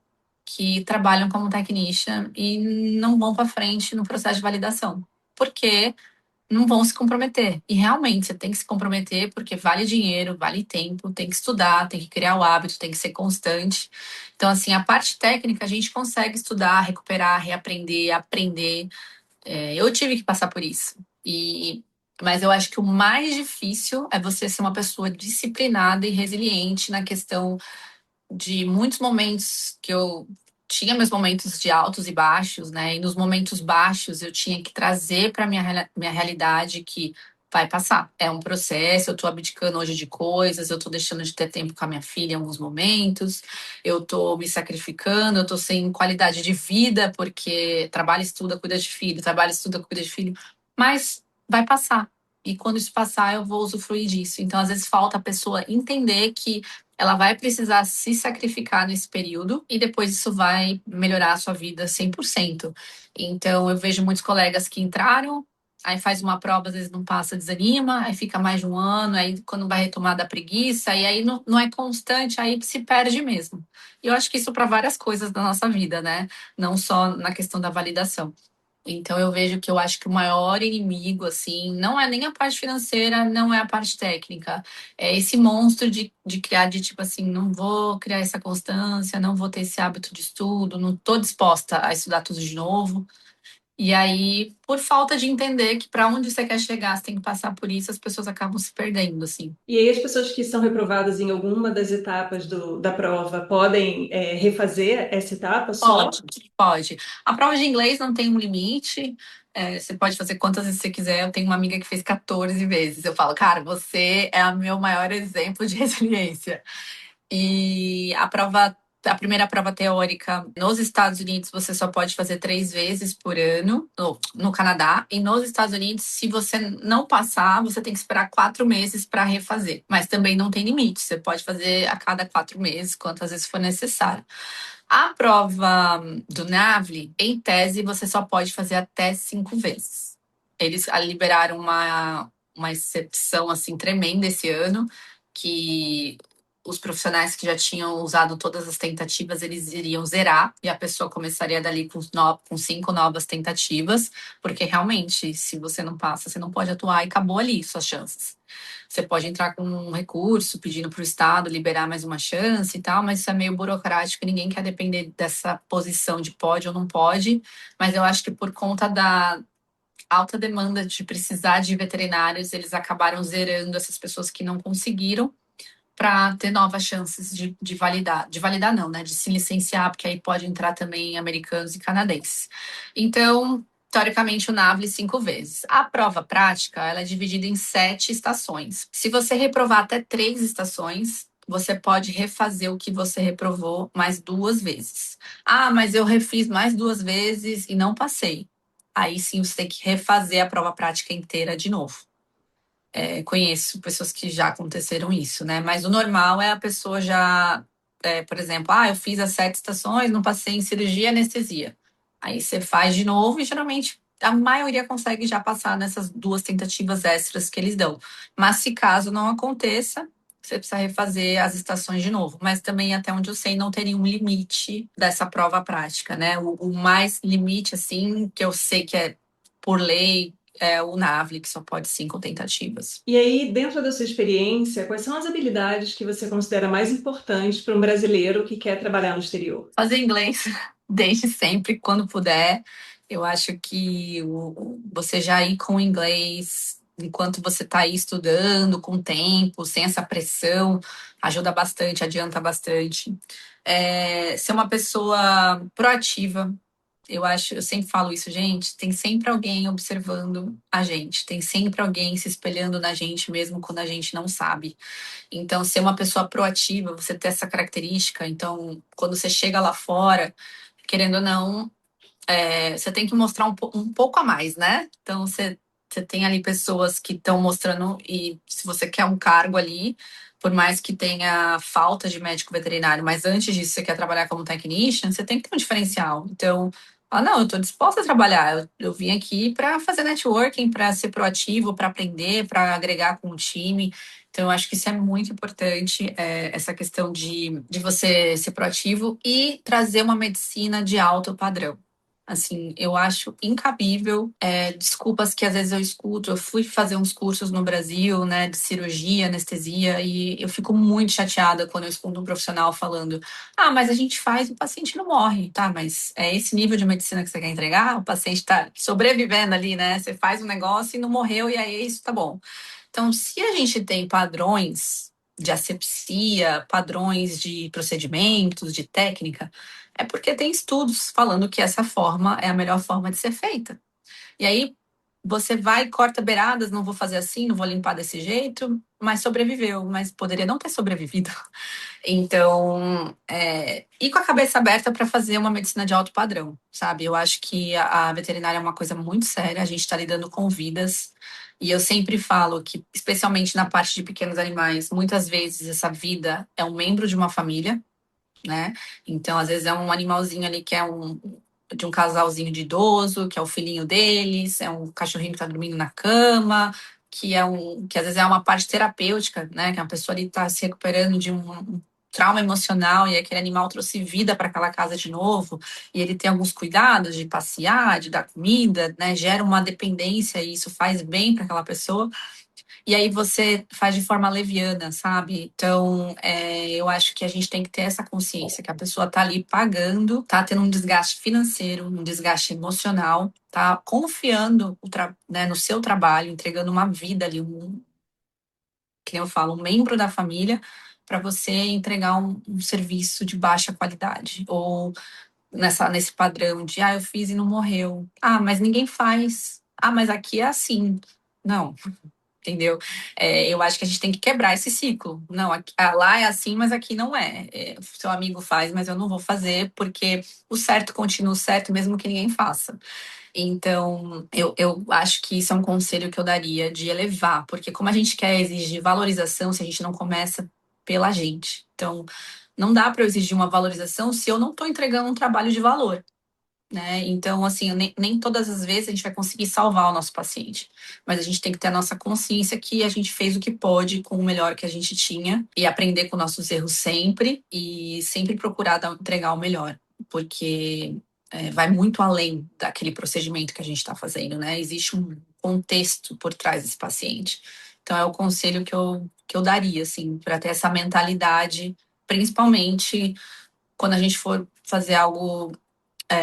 que trabalham como technician e não vão para frente no processo de validação. Porque não vão se comprometer. E realmente você tem que se comprometer porque vale dinheiro, vale tempo, tem que estudar, tem que criar o hábito, tem que ser constante. Então, assim, a parte técnica a gente consegue estudar, recuperar, reaprender, aprender. Eu tive que passar por isso. Mas eu acho que o mais difícil é você ser uma pessoa disciplinada e resiliente na questão de muitos momentos que eu tinha meus momentos de altos e baixos, né? E nos momentos baixos eu tinha que trazer para minha realidade que vai passar. É um processo, eu tô abdicando hoje de coisas, eu tô deixando de ter tempo com a minha filha em alguns momentos, eu tô me sacrificando, eu tô sem qualidade de vida porque trabalha, estuda, cuida de filho, trabalha, estuda, cuida de filho, mas vai passar. E quando isso passar, eu vou usufruir disso. Então, às vezes, falta a pessoa entender que ela vai precisar se sacrificar nesse período e depois isso vai melhorar a sua vida 100%. Então, eu vejo muitos colegas que entraram, aí faz uma prova, às vezes não passa, desanima, aí fica mais de um ano, aí quando vai retomar da preguiça, e aí não é constante, aí se perde mesmo. E eu acho que isso para várias coisas da nossa vida, né? Não só na questão da validação. Então eu vejo que eu acho que o maior inimigo, assim, não é nem a parte financeira, não é a parte técnica. É esse monstro de criar, de tipo assim, não vou criar essa constância, não vou ter esse hábito de estudo, não estou disposta a estudar tudo de novo. E aí, por falta de entender que para onde você quer chegar, você tem que passar por isso, as pessoas acabam se perdendo, assim. E aí as pessoas que são reprovadas em alguma das etapas da prova podem refazer essa etapa só? Pode, pode. A prova de inglês não tem um limite. Você pode fazer quantas vezes você quiser. Eu tenho uma amiga que fez 14 vezes. Eu falo, cara, você é o meu maior exemplo de resiliência. E a primeira prova teórica nos Estados Unidos, você só pode fazer 3 vezes por ano, no Canadá. E nos Estados Unidos, se você não passar, você tem que esperar 4 meses para refazer. Mas também não tem limite. Você pode fazer a cada 4 meses, quantas vezes for necessário. A prova do NAVLE, em tese, você só pode fazer até 5 vezes. Eles liberaram uma exceção assim tremenda esse ano, que os profissionais que já tinham usado todas as tentativas, eles iriam zerar e a pessoa começaria dali com 5 novas tentativas, porque realmente, se você não passa, você não pode atuar e acabou ali suas chances. Você pode entrar com um recurso pedindo para o Estado liberar mais uma chance e tal, mas isso é meio burocrático e ninguém quer depender dessa posição de pode ou não pode. Mas eu acho que por conta da alta demanda de precisar de veterinários, eles acabaram zerando essas pessoas que não conseguiram para ter novas chances de validar. De validar não, né? De se licenciar, porque aí pode entrar também americanos e canadenses. Então, teoricamente, o NAVLE 5 vezes. A prova prática, ela é dividida em 7 estações. Se você reprovar até 3 estações, você pode refazer o que você reprovou mais 2 vezes. Ah, mas eu refiz mais 2 vezes e não passei. Aí sim você tem que refazer a prova prática inteira de novo. Conheço pessoas que já aconteceram isso, né? Mas o normal é a pessoa já, por exemplo, eu fiz as 7 estações, não passei em cirurgia e anestesia. Aí você faz de novo e geralmente a maioria consegue já passar nessas 2 tentativas extras que eles dão. Mas se caso não aconteça, você precisa refazer as estações de novo. Mas também, até onde eu sei, não teria um limite dessa prova prática, né? O mais limite, assim, que eu sei que é por lei, é o NAVLE, que só pode 5 tentativas. E aí, dentro da sua experiência, quais são as habilidades que você considera mais importantes para um brasileiro que quer trabalhar no exterior? Fazer inglês desde sempre, quando puder. Eu acho que você já ir com o inglês enquanto você está aí estudando, com tempo, sem essa pressão, ajuda bastante, adianta bastante. Ser uma pessoa proativa. Eu sempre falo isso, gente, tem sempre alguém observando a gente, tem sempre alguém se espelhando na gente, mesmo quando a gente não sabe. Então, ser uma pessoa proativa, você ter essa característica, então, quando você chega lá fora, querendo ou não, você tem que mostrar um pouco a mais, né? Então, você tem ali pessoas que estão mostrando, e se você quer um cargo ali, por mais que tenha falta de médico veterinário, mas antes disso você quer trabalhar como technician, você tem que ter um diferencial. Então, não, eu estou disposta a trabalhar. Eu vim aqui para fazer networking, para ser proativo, para aprender, para agregar com o time. Então, eu acho que isso é muito importante, essa questão de você ser proativo e trazer uma medicina de alto padrão. Assim, eu acho incabível, desculpas que às vezes eu escuto. Eu fui fazer uns cursos no Brasil, né, de cirurgia, anestesia, e eu fico muito chateada quando eu escuto um profissional falando: ah, mas a gente faz, o paciente não morre, tá? Mas é esse nível de medicina que você quer entregar? O paciente tá sobrevivendo ali, né? Você faz um negócio e não morreu, e aí isso tá bom. Então, se a gente tem padrões de asepsia, padrões de procedimentos, de técnica, é porque tem estudos falando que essa forma é a melhor forma de ser feita. E aí você vai e corta beiradas, não vou fazer assim, não vou limpar desse jeito, mas sobreviveu, mas poderia não ter sobrevivido. Então, ir com a cabeça aberta para fazer uma medicina de alto padrão, sabe? Eu acho que a veterinária é uma coisa muito séria, a gente está lidando com vidas, e eu sempre falo que, especialmente na parte de pequenos animais, muitas vezes essa vida é um membro de uma família, né? Então, às vezes é um animalzinho ali que é de um casalzinho de idoso, que é o filhinho deles, é um cachorrinho que está dormindo na cama, que às vezes é uma parte terapêutica, né? Que a pessoa ali está se recuperando de um trauma emocional e aquele animal trouxe vida para aquela casa de novo, e ele tem alguns cuidados de passear, de dar comida, né? Gera uma dependência e isso faz bem para aquela pessoa. E aí você faz de forma leviana, sabe? Então, eu acho que a gente tem que ter essa consciência que a pessoa tá ali pagando, tá tendo um desgaste financeiro, um desgaste emocional, tá confiando né, no seu trabalho, entregando uma vida ali, que nem eu falo, um membro da família, para você entregar um serviço de baixa qualidade. Ou nesse padrão de, eu fiz e não morreu. Ah, mas ninguém faz. Ah, mas aqui é assim. Não, entendeu? Eu acho que a gente tem que quebrar esse ciclo. Não, lá é assim, mas aqui não é. Seu amigo faz, mas eu não vou fazer, porque o certo continua o certo, mesmo que ninguém faça. Então, eu acho que isso é um conselho que eu daria de elevar, porque como a gente quer exigir valorização se a gente não começa pela gente. Então, não dá para eu exigir uma valorização se eu não estou entregando um trabalho de valor, né? Então, assim, nem todas as vezes a gente vai conseguir salvar o nosso paciente, mas a gente tem que ter a nossa consciência que a gente fez o que pode com o melhor que a gente tinha e aprender com nossos erros sempre e sempre procurar entregar o melhor, porque vai muito além daquele procedimento que a gente está fazendo, né? Existe um contexto por trás desse paciente. Então, é o conselho que eu daria, assim, para ter essa mentalidade, principalmente quando a gente for fazer algo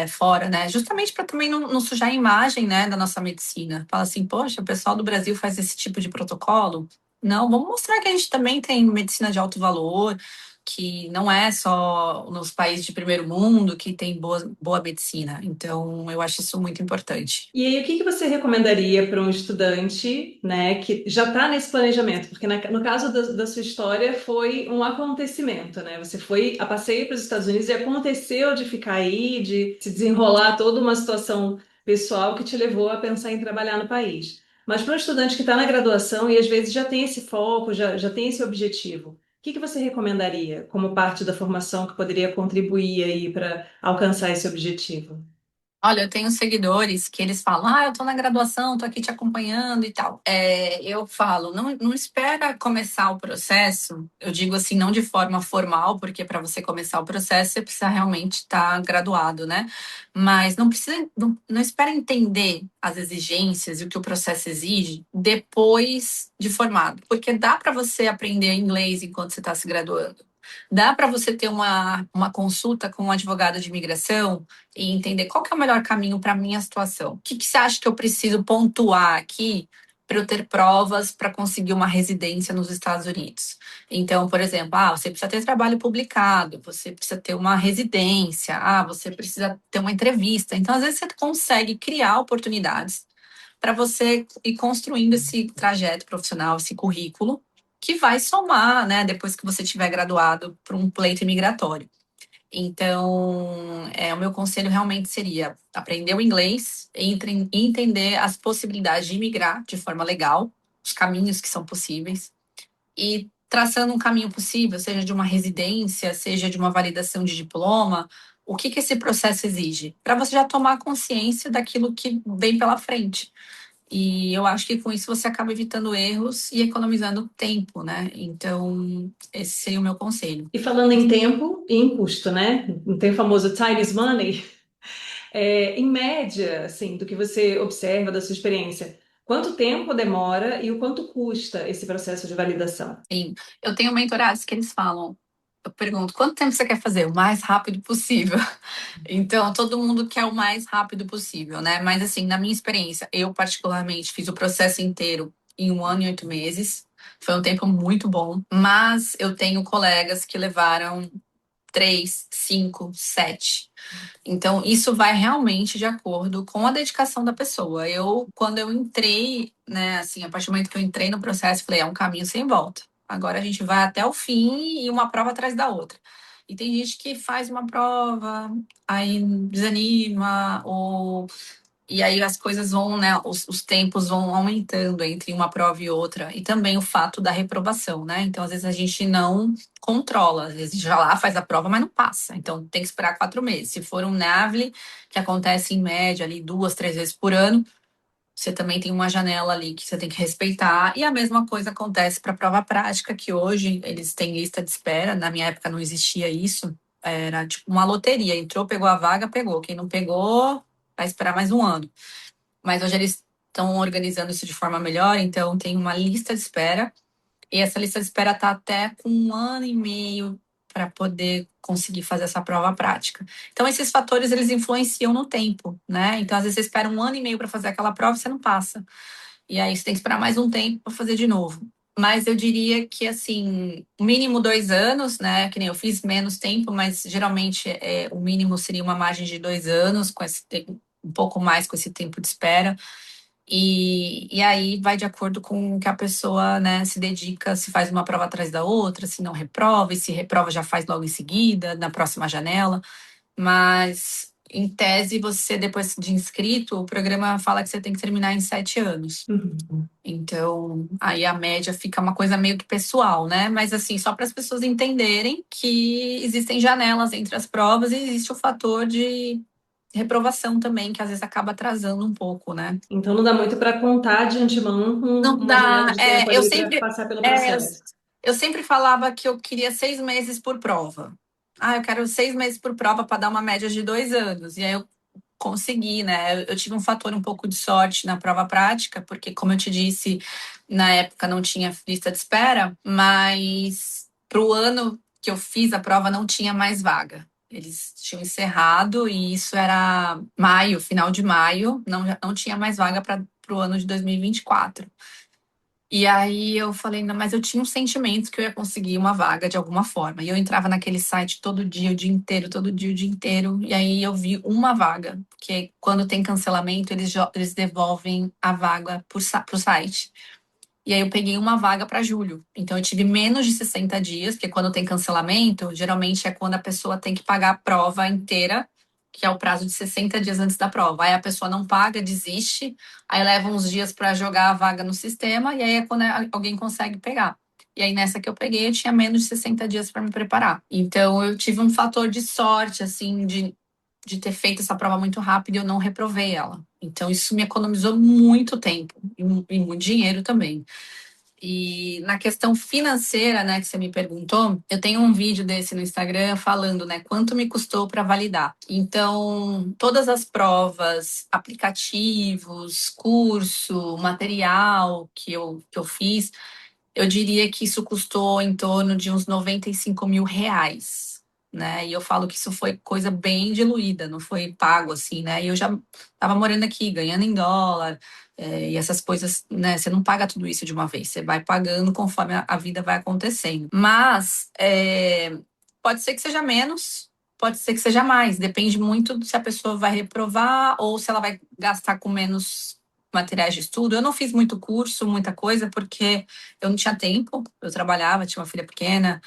fora, né? Justamente para também não sujar a imagem, né, da nossa medicina. Fala assim, poxa, o pessoal do Brasil faz esse tipo de protocolo. Não, vamos mostrar que a gente também tem medicina de alto valor, que não é só nos países de primeiro mundo que tem boa medicina. Então, eu acho isso muito importante. E aí, o que que você recomendaria para um estudante, né, que já está nesse planejamento? Porque no caso da sua história foi um acontecimento, né? Você foi a passeio para os Estados Unidos e aconteceu de ficar aí, de se desenrolar toda uma situação pessoal que te levou a pensar em trabalhar no país. Mas para um estudante que está na graduação e às vezes já tem esse foco, já tem esse objetivo, o que que você recomendaria como parte da formação que poderia contribuir aí para alcançar esse objetivo? Olha, eu tenho seguidores que eles falam, eu tô na graduação, tô aqui te acompanhando e tal. Eu falo, não espera começar o processo, eu digo assim, não de forma formal, porque para você começar o processo, você precisa realmente estar graduado, né? Mas não precisa, não espera entender as exigências e o que o processo exige depois de formado, porque dá para você aprender inglês enquanto você está se graduando. Dá para você ter uma consulta com um advogado de imigração e entender qual que é o melhor caminho para a minha situação. O que, que você acha que eu preciso pontuar aqui para eu ter provas para conseguir uma residência nos Estados Unidos? Então, por exemplo, você precisa ter trabalho publicado, você precisa ter uma residência, você precisa ter uma entrevista. Então, às vezes, você consegue criar oportunidades para você ir construindo esse trajeto profissional, esse currículo, que vai somar, né, depois que você tiver graduado para um pleito imigratório. Então, o meu conselho realmente seria aprender o inglês, entender as possibilidades de imigrar de forma legal, os caminhos que são possíveis, e traçando um caminho possível, seja de uma residência, seja de uma validação de diploma, o que, que esse processo exige? Para você já tomar consciência daquilo que vem pela frente. E eu acho que com isso você acaba evitando erros e economizando tempo, né? Então, esse seria o meu conselho. E falando em tempo e em custo, né? Não tem o famoso time is money? Em média, assim, do que você observa da sua experiência, quanto tempo demora e o quanto custa esse processo de validação? Sim, eu tenho mentorados que eles falam, eu pergunto, quanto tempo você quer fazer? O mais rápido possível. Então, todo mundo quer o mais rápido possível, né? Mas, assim, na minha experiência, eu particularmente fiz o processo inteiro em 1 ano e 8 meses. Foi um tempo muito bom. Mas eu tenho colegas que levaram 3, 5, 7. Então, isso vai realmente de acordo com a dedicação da pessoa. Quando eu entrei, né, assim, a partir do momento que eu entrei no processo, falei, é um caminho sem volta. Agora a gente vai até o fim e uma prova atrás da outra. E tem gente que faz uma prova, aí desanima, e aí as coisas vão, né? Os tempos vão aumentando entre uma prova e outra. E também o fato da reprovação, né? Então, às vezes, a gente não controla. Às vezes, já lá faz a prova, mas não passa. Então, tem que esperar 4 meses. Se for um NAVLE, que acontece em média ali 2, 3 vezes por ano, você também tem uma janela ali que você tem que respeitar. E a mesma coisa acontece para a prova prática, que hoje eles têm lista de espera. Na minha época não existia isso. Era tipo uma loteria. Entrou, pegou a vaga, pegou. Quem não pegou, vai esperar mais um ano. Mas hoje eles estão organizando isso de forma melhor, então tem uma lista de espera, e essa lista de espera está até com 1 ano e meio para poder conseguir fazer essa prova prática. Então, esses fatores, eles influenciam no tempo, né? Então, às vezes, você espera 1 ano e meio para fazer aquela prova e você não passa. E aí, você tem que esperar mais um tempo para fazer de novo. Mas eu diria que, assim, mínimo 2 anos, né? Que nem eu fiz menos tempo, mas geralmente o mínimo seria uma margem de 2 anos, um pouco mais com esse tempo de espera. E aí vai de acordo com o que a pessoa, né, se dedica, se faz uma prova atrás da outra, se não reprova, e se reprova já faz logo em seguida, na próxima janela. Mas, em tese, você, depois de inscrito, o programa fala que você tem que terminar em 7 anos. Uhum. Então, aí a média fica uma coisa meio que pessoal, né? Mas, assim, só para as pessoas entenderem que existem janelas entre as provas e existe o fator de reprovação também, que às vezes acaba atrasando um pouco, né? Então não dá muito para contar de antemão com Não uma janela dá. de tempo ali para passar pelo É, eu, processo. eu sempre falava que eu queria 6 meses por prova. Eu quero 6 meses por prova para dar uma média de 2 anos. E aí eu consegui, né? Eu tive um fator um pouco de sorte na prova prática, porque, como eu te disse, na época não tinha lista de espera, mas para o ano que eu fiz a prova não tinha mais vaga. Eles tinham encerrado e isso era maio, final de maio, não tinha mais vaga para o ano de 2024. E aí eu falei, não, mas eu tinha um sentimento que eu ia conseguir uma vaga de alguma forma. E eu entrava naquele site todo dia, o dia inteiro, todo dia, o dia inteiro. E aí eu vi uma vaga, porque quando tem cancelamento, eles devolvem a vaga pro site. E aí eu peguei uma vaga para julho. Então eu tive menos de 60 dias, porque quando tem cancelamento, geralmente é quando a pessoa tem que pagar a prova inteira, que é o prazo de 60 dias antes da prova. Aí a pessoa não paga, desiste, aí leva uns dias para jogar a vaga no sistema, e aí é quando alguém consegue pegar. E aí nessa que eu peguei, eu tinha menos de 60 dias para me preparar. Então eu tive um fator de sorte, assim, de de ter feito essa prova muito rápido e eu não reprovei ela. Então, isso me economizou muito tempo e muito dinheiro também. E na questão financeira, né, que você me perguntou, eu tenho um vídeo desse no Instagram falando, né, quanto me custou para validar. Então, todas as provas, aplicativos, curso, material que eu fiz, eu diria que isso custou em torno de uns R$ 95.000, né? E eu falo que isso foi coisa bem diluída, não foi pago assim, né? E eu já estava morando aqui, ganhando em dólar, e essas coisas, né? Você não paga tudo isso de uma vez, você vai pagando conforme a vida vai acontecendo. Mas pode ser que seja menos, pode ser que seja mais, depende muito de se a pessoa vai reprovar ou se ela vai gastar com menos materiais de estudo. Eu não fiz muito curso, muita coisa, porque eu não tinha tempo, eu trabalhava, tinha uma filha pequena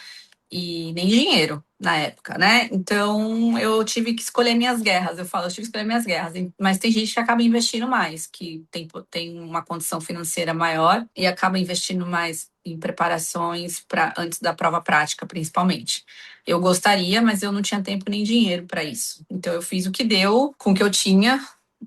e nem dinheiro na época, né? Então eu tive que escolher minhas guerras. Eu falo, eu tive que escolher minhas guerras. Mas tem gente que acaba investindo mais, que tem uma condição financeira maior e acaba investindo mais em preparações para antes da prova prática, principalmente. Eu gostaria, mas eu não tinha tempo nem dinheiro para isso. Então eu fiz o que deu com o que eu tinha.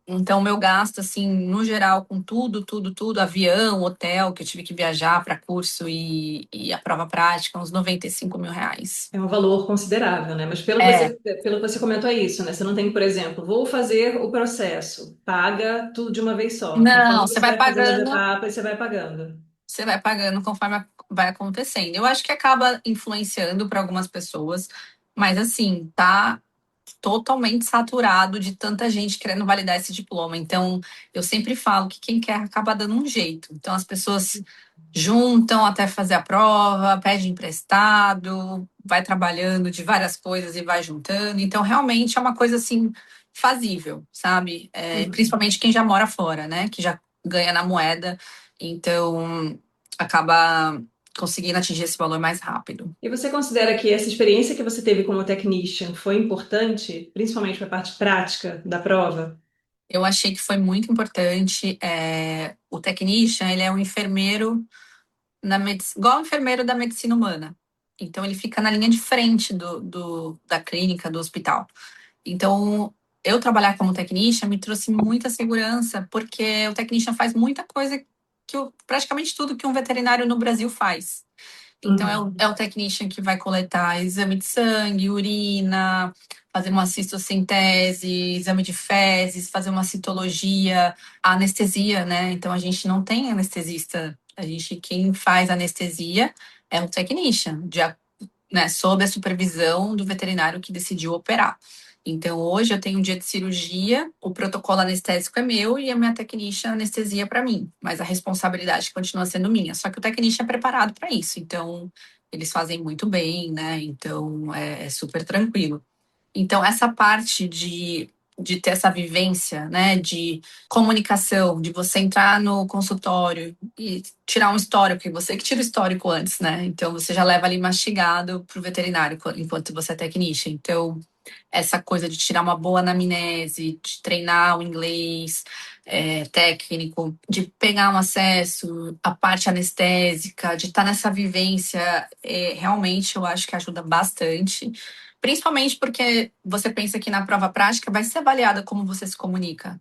Então, meu gasto, assim, no geral, com tudo, tudo, tudo, avião, hotel, que eu tive que viajar para curso e a prova prática, uns R$ 95.000. É um valor considerável, né? Mas É, pelo que você comentou, é isso, né? Você não tem, por exemplo, vou fazer o processo, paga tudo de uma vez só. não, Conforme você vai fazendo as etapas, você vai pagando. você vai pagando conforme vai acontecendo. Eu acho que acaba influenciando para algumas pessoas, mas assim, tá totalmente saturado de tanta gente querendo validar esse diploma. Então, eu sempre falo que quem quer acaba dando um jeito. Então, as pessoas juntam até fazer a prova, pede emprestado, vai trabalhando de várias coisas e vai juntando. Então, realmente é uma coisa assim fazível, sabe? Uhum. Principalmente quem já mora fora, né? Que já ganha na moeda, então acaba conseguindo atingir esse valor mais rápido. E você considera que essa experiência que você teve como technician foi importante, principalmente para a parte prática da prova? Eu achei que foi muito importante. O technician, ele é um enfermeiro igual o enfermeiro da medicina humana. Então, ele fica na linha de frente da clínica, do hospital. Então, eu trabalhar como technician me trouxe muita segurança, porque o technician faz muita coisa praticamente tudo que um veterinário no Brasil faz. Então, é o, Uhum. é o technician que vai coletar exame de sangue, urina, fazer uma cistocentese, exame de fezes, fazer uma citologia, a anestesia, né? Então, a gente não tem anestesista. Quem faz anestesia é o technician, né, sob a supervisão do veterinário que decidiu operar. Então, hoje eu tenho um dia de cirurgia, o protocolo anestésico é meu e a minha technician anestesia para mim, mas a responsabilidade continua sendo minha. Só que o technician é preparado para isso, então eles fazem muito bem, né? Então é super tranquilo. Então, essa parte de ter essa vivência, né, de comunicação, de você entrar no consultório e tirar um histórico, e você que tira o histórico antes, né? Então, você já leva ali mastigado para o veterinário enquanto você é technician. Então, essa coisa de tirar uma boa anamnese, de treinar o inglês técnico, de pegar um acesso, a parte anestésica, de estar nessa vivência, realmente eu acho que ajuda bastante. Principalmente porque você pensa que na prova prática vai ser avaliada como você se comunica.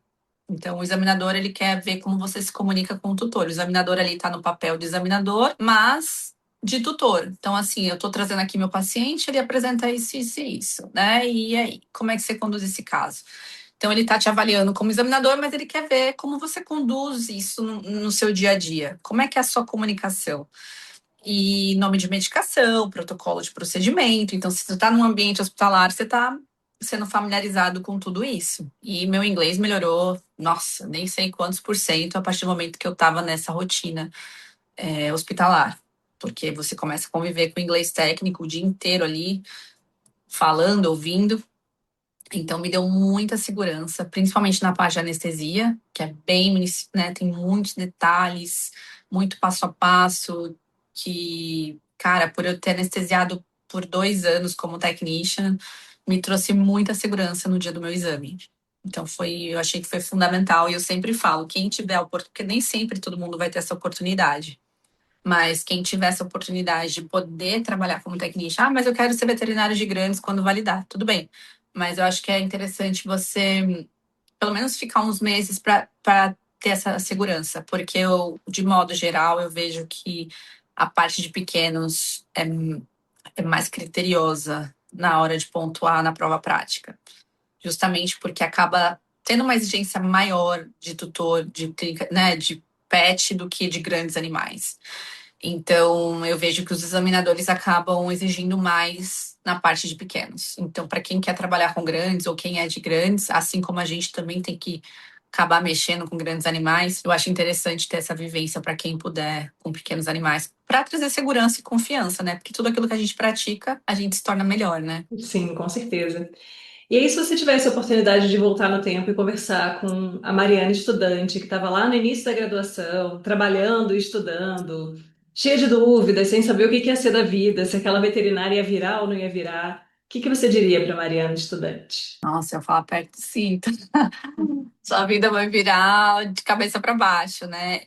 Então, o examinador, ele quer ver como você se comunica com o tutor. O examinador ali está no papel de examinador, mas de tutor. Então, assim, eu estou trazendo aqui meu paciente, ele apresenta isso, isso e isso, né? E aí, como é que você conduz esse caso? Então, ele está te avaliando como examinador, mas ele quer ver como você conduz isso no seu dia a dia. Como é que é a sua comunicação? E nome de medicação, protocolo de procedimento. Então, se você está num ambiente hospitalar, você está sendo familiarizado com tudo isso. E meu inglês melhorou, nossa, nem sei quantos por cento a partir do momento que eu estava nessa rotina hospitalar. Porque você começa a conviver com inglês técnico o dia inteiro ali, falando, ouvindo. Então, me deu muita segurança, principalmente na parte de anestesia, que é bem, né, tem muitos detalhes, muito passo a passo, que, cara, por eu ter anestesiado por 2 anos como technician, me trouxe muita segurança no dia do meu exame. Então, eu achei que foi fundamental, e eu sempre falo, quem tiver a oportunidade, porque nem sempre todo mundo vai ter essa oportunidade, mas quem tiver essa oportunidade de poder trabalhar como technician, mas eu quero ser veterinário de grandes quando validar, tudo bem. mas eu acho que é interessante você, pelo menos, ficar uns meses para ter essa segurança, porque eu, de modo geral, eu vejo que a parte de pequenos é mais criteriosa na hora de pontuar na prova prática, justamente porque acaba tendo uma exigência maior de tutor, né, de pet do que de grandes animais. Então, eu vejo que os examinadores acabam exigindo mais na parte de pequenos. Então, para quem quer trabalhar com grandes ou quem é de grandes, assim como a gente também tem que acabar mexendo com grandes animais, eu acho interessante ter essa vivência para quem puder com pequenos animais, para trazer segurança e confiança, né? Porque tudo aquilo que a gente pratica, a gente se torna melhor, né? Sim, com certeza. E aí, se você tivesse a oportunidade de voltar no tempo e conversar com a Mariana estudante, que estava lá no início da graduação, trabalhando e estudando, cheia de dúvidas, sem saber o que que ia ser da vida, se aquela veterinária ia virar ou não ia virar, o que que você diria para a Mariana estudante? Nossa, eu falo aperto o cinto. Sua vida vai virar de cabeça para baixo, né?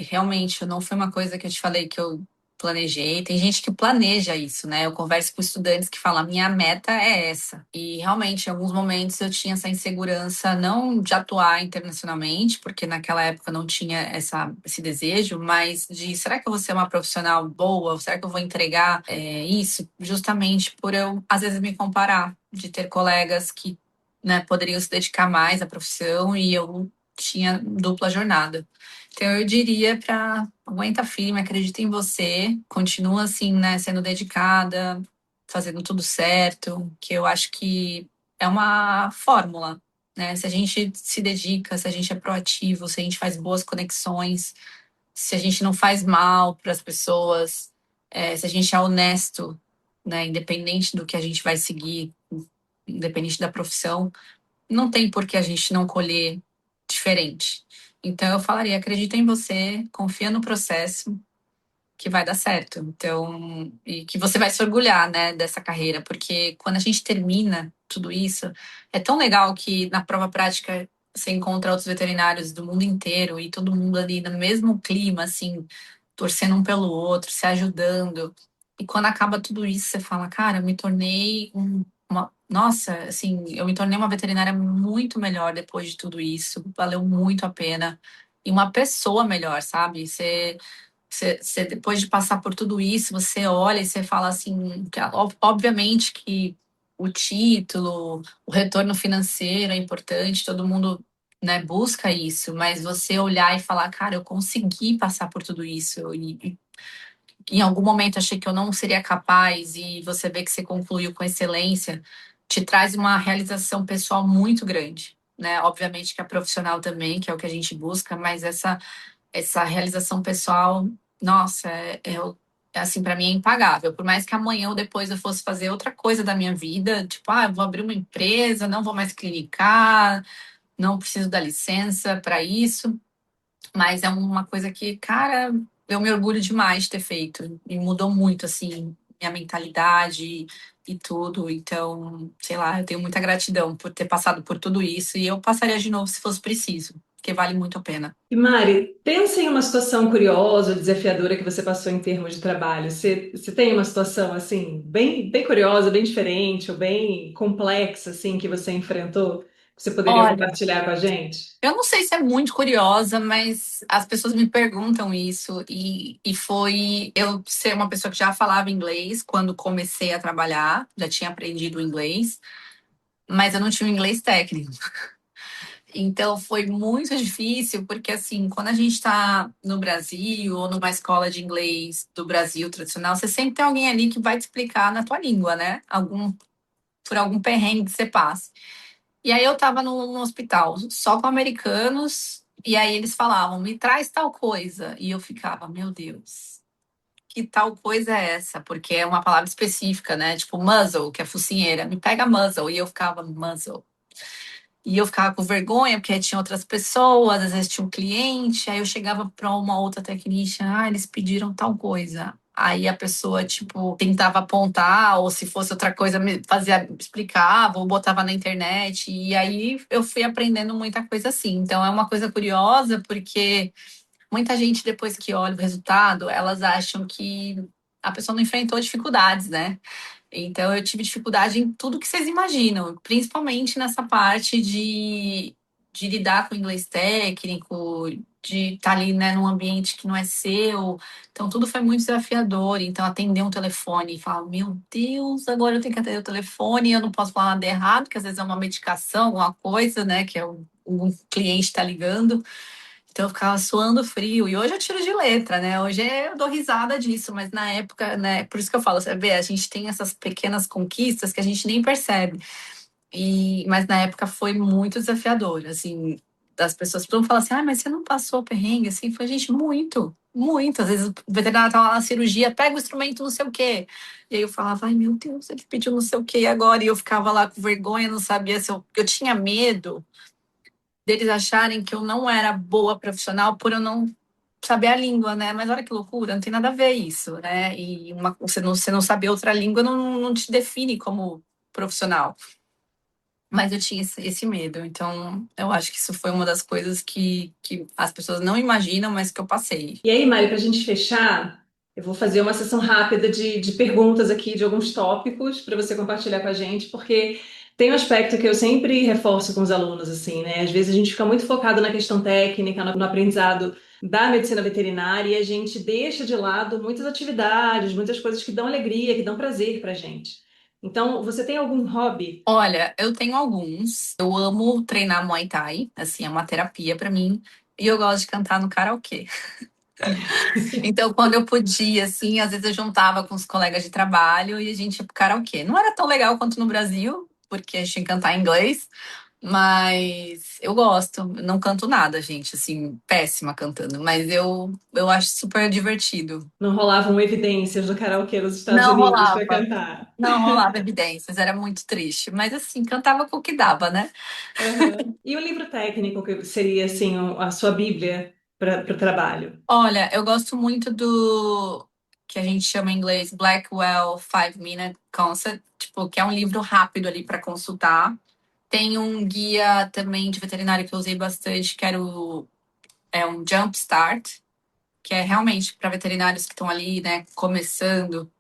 Realmente, não foi uma coisa que eu te falei que eu planejei. Tem gente que planeja isso, né? Eu converso com estudantes que falam, minha meta é essa. E realmente, em alguns momentos eu tinha essa insegurança, não de atuar internacionalmente, porque naquela época eu não tinha esse desejo, mas de será que eu vou ser uma profissional boa? Será que eu vou entregar isso? Justamente por eu, às vezes, me comparar, de ter colegas que, né, poderiam se dedicar mais à profissão e eu tinha dupla jornada. Então eu diria para aguenta firme, acredita em você, continua assim, né, sendo dedicada, fazendo tudo certo, que eu acho que é uma fórmula, né? Se a gente se dedica, se a gente é proativo, se a gente faz boas conexões, se a gente não faz mal para as pessoas, se a gente é honesto, né, independente do que a gente vai seguir, independente da profissão, não tem por que a gente não colher diferente. Então eu falaria, acredita em você, confia no processo que vai dar certo. Então, e que você vai se orgulhar, né, dessa carreira, porque quando a gente termina tudo isso, é tão legal que na prova prática você encontra outros veterinários do mundo inteiro e todo mundo ali no mesmo clima, assim, torcendo um pelo outro, se ajudando. E quando acaba tudo isso, você fala, cara, eu me tornei nossa, assim, eu me tornei uma veterinária muito melhor depois de tudo isso. Valeu muito a pena. E uma pessoa melhor, sabe? Você, depois de passar por tudo isso, você olha e você fala assim, que, obviamente que o título, o retorno financeiro é importante, todo mundo, né, busca isso, mas você olhar e falar, cara, eu consegui passar por tudo isso, e em algum momento achei que eu não seria capaz, e você vê que você concluiu com excelência, te traz uma realização pessoal muito grande, né? Obviamente que a profissional também, que é o que a gente busca, mas essa realização pessoal, nossa, assim, para mim é impagável. Por mais que amanhã ou depois eu fosse fazer outra coisa da minha vida, tipo, eu vou abrir uma empresa, não vou mais clinicar, não preciso da licença para isso, mas é uma coisa que, cara, eu me orgulho demais de ter feito e mudou muito, assim, minha mentalidade e tudo. Então, sei lá, eu tenho muita gratidão por ter passado por tudo isso e eu passaria de novo se fosse preciso, porque vale muito a pena. E Mari, pensa em uma situação curiosa, desafiadora que você passou em termos de trabalho. Você tem uma situação assim, bem curiosa, bem diferente, ou bem complexa, assim, que você enfrentou, que você poderia Olha, compartilhar com a gente? eu não sei se é muito curiosa, mas as pessoas me perguntam isso, e foi eu ser uma pessoa que já falava inglês quando comecei a trabalhar, já tinha aprendido inglês, mas eu não tinha um inglês técnico. Então foi muito difícil, porque assim, quando a gente está no Brasil ou numa escola de inglês do Brasil tradicional, você sempre tem alguém ali que vai te explicar na tua língua, né? Por algum perrengue que você passe. E aí eu tava no hospital só com americanos, e aí eles falavam, me traz tal coisa. E eu ficava, meu Deus, que tal coisa é essa? Porque é uma palavra específica, né? Tipo muzzle, que é focinheira. Me pega muzzle. E eu ficava, muzzle. E eu ficava com vergonha, porque aí tinha outras pessoas, às vezes tinha um cliente, aí eu chegava para uma outra technician, eles pediram tal coisa. Aí a pessoa, tipo, tentava apontar, ou se fosse outra coisa, me fazia, explicava, ou botava na internet. E aí eu fui aprendendo muita coisa assim. Então é uma coisa curiosa, porque muita gente, depois que olha o resultado, elas acham que a pessoa não enfrentou dificuldades, né? Então eu tive dificuldade em tudo que vocês imaginam, principalmente nessa parte de lidar com inglês técnico, de estar ali, né, num ambiente que não é seu. Então tudo foi muito desafiador. Então atender um telefone e falar, meu Deus, agora eu tenho que atender o telefone, eu não posso falar nada errado, porque às vezes é uma medicação, alguma coisa, né, que é um cliente está ligando. Então eu ficava suando frio. E hoje eu tiro de letra, né? Hoje eu dou risada disso, mas na época, né? Por isso que eu falo, você vê, a gente tem essas pequenas conquistas que a gente nem percebe. Mas na época foi muito desafiador, assim, das pessoas todo mundo fala assim, ah, mas você não passou perrengue, assim, foi, gente, muito, muito. Às vezes o veterinário tava lá na cirurgia, pega o instrumento, não sei o quê. E aí eu falava, ai, meu Deus, ele pediu não sei o quê agora. E eu ficava lá com vergonha, não sabia se eu tinha medo deles acharem que eu não era boa profissional por eu não saber a língua, né? Mas olha que loucura, não tem nada a ver isso, né? E você não saber outra língua não te define como profissional. Mas eu tinha esse medo, então eu acho que isso foi uma das coisas que as pessoas não imaginam, mas que eu passei. E aí, Mari, para a gente fechar, eu vou fazer uma sessão rápida de perguntas aqui, de alguns tópicos, para você compartilhar com a gente, porque tem um aspecto que eu sempre reforço com os alunos, assim, né? Às vezes a gente fica muito focado na questão técnica, no aprendizado da medicina veterinária, e a gente deixa de lado muitas atividades, muitas coisas que dão alegria, que dão prazer para a gente. Então, você tem algum hobby? Olha, eu tenho alguns. Eu amo treinar Muay Thai, assim, é uma terapia pra mim. E eu gosto de cantar no karaokê. Então, quando eu podia, assim, às vezes eu juntava com os colegas de trabalho e a gente ia pro karaokê. Não era tão legal quanto no Brasil, porque a gente tinha que cantar em inglês, mas eu gosto. Eu não canto nada, gente, assim, péssima cantando, mas eu acho super divertido. Não rolavam evidências do karaokê nos Estados Não Unidos para rolava, cantar? não rolava evidências, era muito triste, mas assim, cantava com o que dava, né? Aham. E o livro técnico que seria assim a sua bíblia para o trabalho? Olha, eu gosto muito do que a gente chama em inglês Blackwell Five Minute Consult, tipo, que é um livro rápido ali para consultar. Tem um guia também de veterinário que eu usei bastante, que é um Jump Start, que é realmente para veterinários que estão ali, né, começando,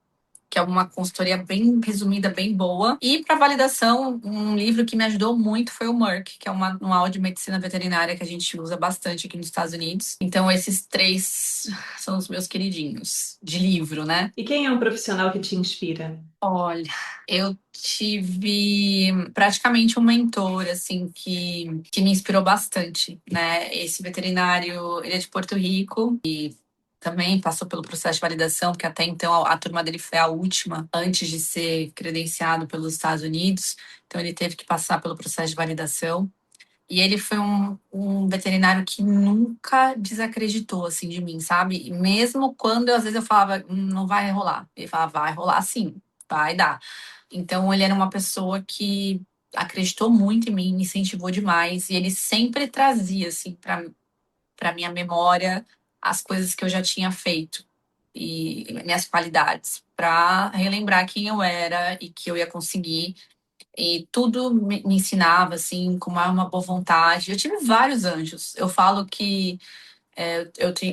que é uma consultoria bem resumida, bem boa. E para validação, um livro que me ajudou muito foi o Merck, que é um manual de medicina veterinária que a gente usa bastante aqui nos Estados Unidos. Então, esses três são os meus queridinhos de livro, né? E quem é um profissional que te inspira? Olha, eu tive praticamente um mentor, assim, que me inspirou bastante, né? Esse veterinário, ele é de Porto Rico e também passou pelo processo de validação, porque até então a turma dele foi a última antes de ser credenciado pelos Estados Unidos. Então ele teve que passar pelo processo de validação. E ele foi um veterinário que nunca desacreditou, assim, de mim, sabe? E mesmo quando às vezes eu falava, não vai rolar. Ele falava, vai rolar sim, vai dar. Então ele era uma pessoa que acreditou muito em mim, me incentivou demais. E ele sempre trazia, assim, para minha memória as coisas que eu já tinha feito e minhas qualidades, para relembrar quem eu era e que eu ia conseguir. E tudo me ensinava, assim, com uma boa vontade. Eu tive vários anjos. Eu falo que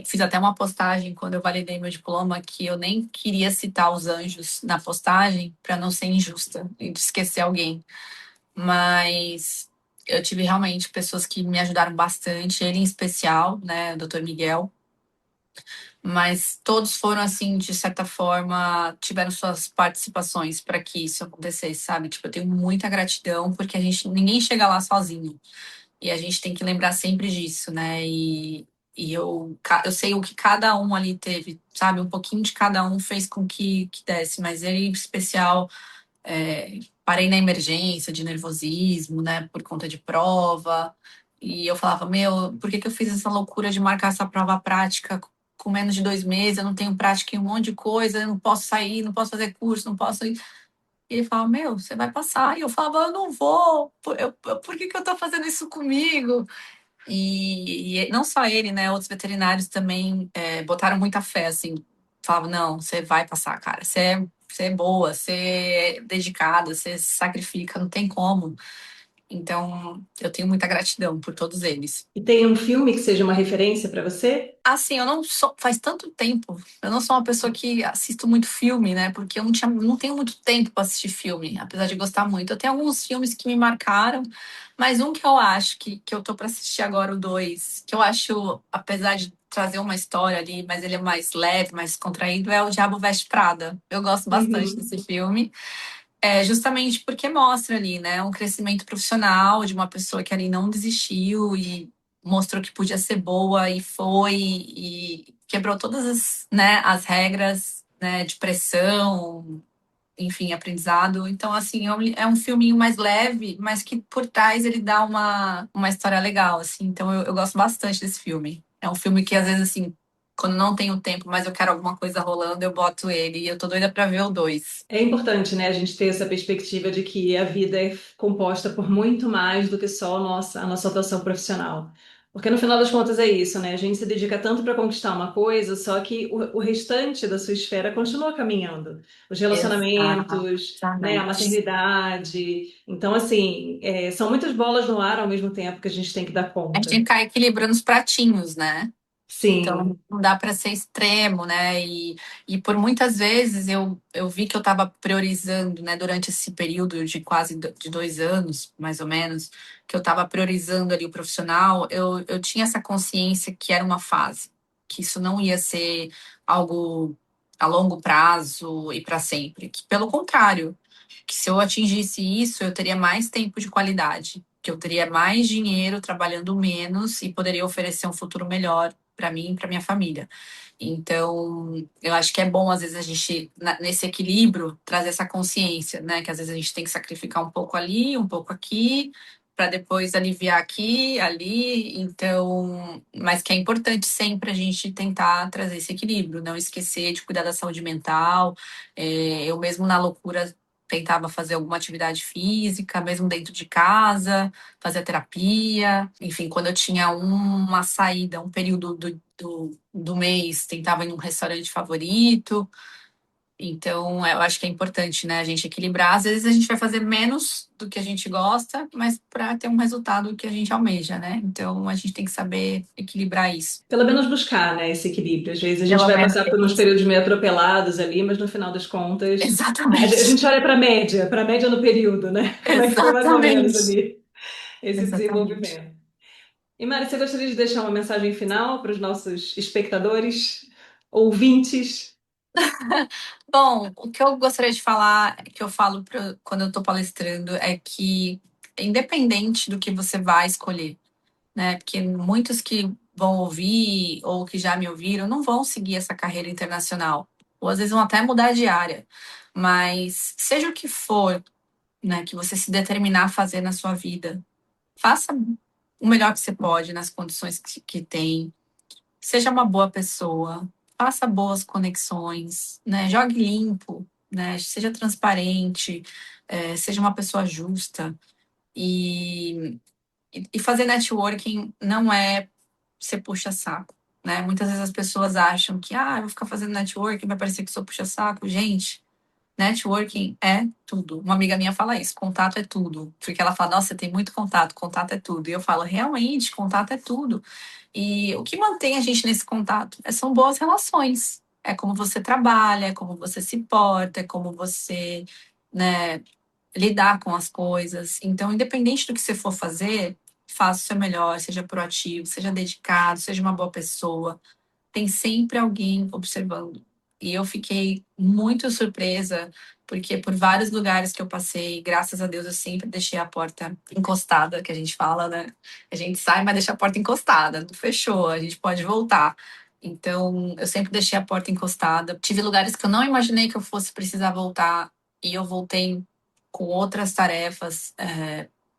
fiz até uma postagem quando eu validei meu diploma que eu nem queria citar os anjos na postagem para não ser injusta e de esquecer alguém. Mas eu tive realmente pessoas que me ajudaram bastante, ele em especial, né, o Dr. Miguel. Mas todos foram, assim, de certa forma, tiveram suas participações para que isso acontecesse, sabe? Tipo, eu tenho muita gratidão, porque ninguém chega lá sozinho. E a gente tem que lembrar sempre disso, né? E eu sei o que cada um ali teve, sabe? Um pouquinho de cada um fez com que desse, mas ele, em especial, parei na emergência de nervosismo, né? Por conta de prova. E eu falava, meu, por que eu fiz essa loucura de marcar essa prova prática com menos de 2 meses? Eu não tenho prática em um monte de coisa, eu não posso sair, não posso fazer curso, não posso ir. E ele falava, meu, você vai passar. E eu falava, eu não vou. Por que eu tô fazendo isso comigo? E não só ele, né? Outros veterinários também botaram muita fé, assim. Falavam, não, você vai passar, cara. Você é boa, você é dedicada, você se sacrifica, não tem como. Então, eu tenho muita gratidão por todos eles. E tem um filme que seja uma referência para você? Assim, eu não sou, faz tanto tempo, eu não sou uma pessoa que assisto muito filme, né? Porque eu não tenho muito tempo para assistir filme, apesar de gostar muito. Eu tenho alguns filmes que me marcaram, mas um que eu acho que eu tô para assistir agora, o dois, que eu acho, apesar de trazer uma história ali, mas ele é mais leve, mais contraído, é O Diabo Veste Prada. Eu gosto bastante Uhum. desse filme. É justamente porque mostra ali, né, um crescimento profissional de uma pessoa que ali não desistiu e mostrou que podia ser boa e foi e quebrou todas as, né, as regras, né, de pressão, enfim, aprendizado. Então, assim, é um filminho mais leve, mas que por trás ele dá uma história legal, assim. Então, eu gosto bastante desse filme. É um filme que, às vezes, assim, quando não tenho tempo, mas eu quero alguma coisa rolando, eu boto ele e eu tô doida pra ver o dois. É importante, né, a gente ter essa perspectiva de que a vida é composta por muito mais do que só a nossa atuação profissional. Porque no final das contas é isso, né? A gente se dedica tanto para conquistar uma coisa, só que o restante da sua esfera continua caminhando. Os relacionamentos, né, a Exatamente. maternidade. Então, assim, são muitas bolas no ar ao mesmo tempo que a gente tem que dar A gente tem conta. que ficar equilibrando os pratinhos, né? Então, Sim. não dá para ser extremo, né? E por muitas vezes eu vi que eu estava priorizando, né, durante esse período de quase de 2 anos, mais ou menos, que eu estava priorizando ali o profissional, eu tinha essa consciência que era uma fase, que isso não ia ser algo a longo prazo e para sempre. Que, pelo contrário, que se eu atingisse isso, eu teria mais tempo de qualidade, que eu teria mais dinheiro trabalhando menos e poderia oferecer um futuro melhor para mim e para minha família. Então, eu acho que é bom, às vezes, a gente, nesse equilíbrio, trazer essa consciência, né? Que às vezes a gente tem que sacrificar um pouco ali, um pouco aqui, para depois aliviar aqui, ali. Então, mas que é importante sempre a gente tentar trazer esse equilíbrio, não esquecer de cuidar da saúde mental. Eu mesmo na loucura tentava fazer alguma atividade física, mesmo dentro de casa, fazer terapia. Enfim, quando eu tinha uma saída, um período do mês, tentava ir num restaurante favorito. Então, eu acho que é importante, né, a gente equilibrar. Às vezes a gente vai fazer menos do que a gente gosta, mas para ter um resultado que a gente almeja, né? Então, a gente tem que saber equilibrar isso. Pelo menos buscar, né, esse equilíbrio. Às vezes a gente Pelo vai menos passar por uns isso. períodos meio atropelados ali, mas no final das contas, a Exatamente. gente olha para a média no período, né? Como é que foi mais ou menos Exatamente. ali esse Exatamente. desenvolvimento. E Mari, você gostaria de deixar uma mensagem final para os nossos espectadores, ouvintes? Bom, o que eu gostaria de falar, que eu falo quando eu estou palestrando, é que independente do que você vai escolher, né? Porque muitos que vão ouvir ou que já me ouviram não vão seguir essa carreira internacional, ou às vezes vão até mudar de área. Mas seja o que for, né, que você se determinar a fazer na sua vida, faça o melhor que você pode nas condições que tem. Seja uma boa pessoa, faça boas conexões, né? Jogue limpo, né? Seja transparente, seja uma pessoa justa. E fazer networking não é ser puxa-saco, né? Muitas vezes as pessoas acham que, eu vou ficar fazendo networking, vai parecer que sou puxa-saco. Gente, networking é tudo. Uma amiga minha fala isso, contato é tudo. Porque ela fala, nossa, você tem muito contato é tudo. E eu falo, realmente, contato é tudo. E o que mantém a gente nesse contato são boas relações. É como você trabalha, é como você se porta, é como você, né, lidar com as coisas. Então, independente do que você for fazer, faça o seu melhor, seja proativo, seja dedicado, seja uma boa pessoa. Tem sempre alguém observando. E eu fiquei muito surpresa, porque por vários lugares que eu passei, graças a Deus, eu sempre deixei a porta encostada, que a gente fala, né? A gente sai, mas deixa a porta encostada, não fechou, a gente pode voltar. Então, eu sempre deixei a porta encostada. Tive lugares que eu não imaginei que eu fosse precisar voltar, e eu voltei com outras tarefas,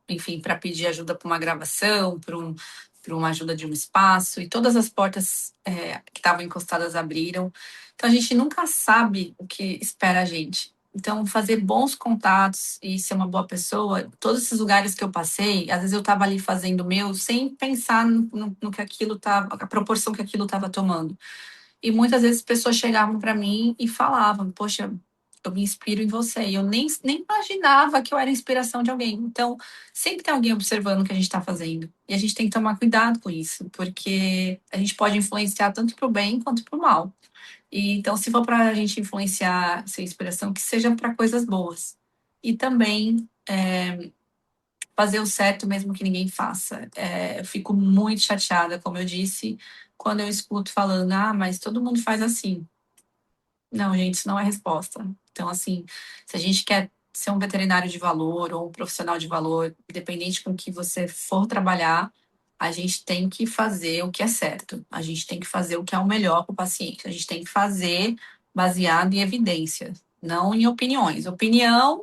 enfim, para pedir ajuda para uma gravação, para uma ajuda de um espaço, e todas as portas que estavam encostadas abriram. Então a gente nunca sabe o que espera a gente. Então, fazer bons contatos e ser uma boa pessoa, todos esses lugares que eu passei, às vezes eu estava ali fazendo o meu sem pensar no que aquilo estava, a proporção que aquilo estava tomando. E muitas vezes pessoas chegavam para mim e falavam: Poxa, eu me inspiro em você. E eu nem imaginava que eu era inspiração de alguém. Então, sempre tem alguém observando o que a gente está fazendo. E a gente tem que tomar cuidado com isso, porque a gente pode influenciar tanto para o bem quanto para o mal. E, então, se for para a gente influenciar, ser inspiração, que seja para coisas boas. E também fazer o certo mesmo que ninguém faça. Eu fico muito chateada, como eu disse, quando eu escuto falando, mas todo mundo faz assim. Não, gente, isso não é resposta. Então, assim, se a gente quer ser um veterinário de valor ou um profissional de valor, independente com que você for trabalhar, a gente tem que fazer o que é certo. A gente tem que fazer o que é o melhor para o paciente. A gente tem que fazer baseado em evidência, não em opiniões. Opinião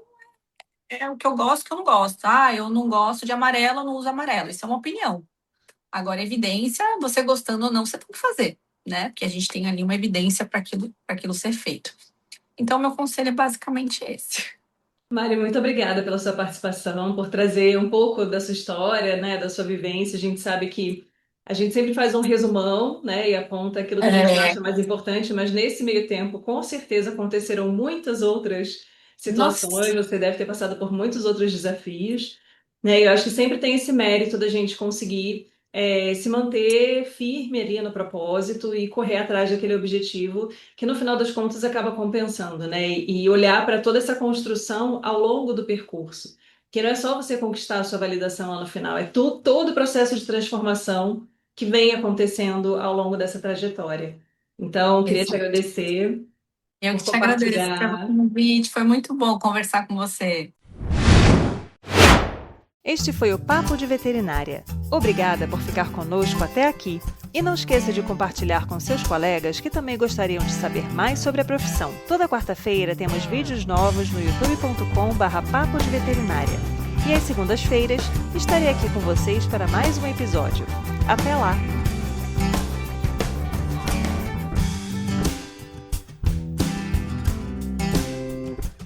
é o que eu gosto, o que eu não gosto. Eu não gosto de amarelo, eu não uso amarelo. Isso é uma opinião. Agora, evidência, você gostando ou não, você tem que fazer, né? Porque a gente tem ali uma evidência para aquilo ser feito. Então, meu conselho é basicamente esse. Mari, muito obrigada pela sua participação, por trazer um pouco da sua história, né, da sua vivência. A gente sabe que a gente sempre faz um resumão, né, e aponta aquilo que a gente acha mais importante, mas nesse meio tempo, com certeza aconteceram muitas outras situações, Nossa, você deve ter passado por muitos outros desafios, né, e eu acho que sempre tem esse mérito da gente conseguir se manter firme ali no propósito e correr atrás daquele objetivo que no final das contas acaba compensando, né? E olhar para toda essa construção ao longo do percurso. Que não é só você conquistar a sua validação lá no final, é todo o processo de transformação que vem acontecendo ao longo dessa trajetória. Então, queria te exato. agradecer Eu que por te agradeço pelo compartilhar. convite. Foi muito bom conversar com você. Este foi o Papo de Veterinária. Obrigada por ficar conosco até aqui. E não esqueça de compartilhar com seus colegas que também gostariam de saber mais sobre a profissão. Toda quarta-feira temos vídeos novos no youtube.com/papo de veterinária. E às segundas-feiras estarei aqui com vocês para mais um episódio. Até lá!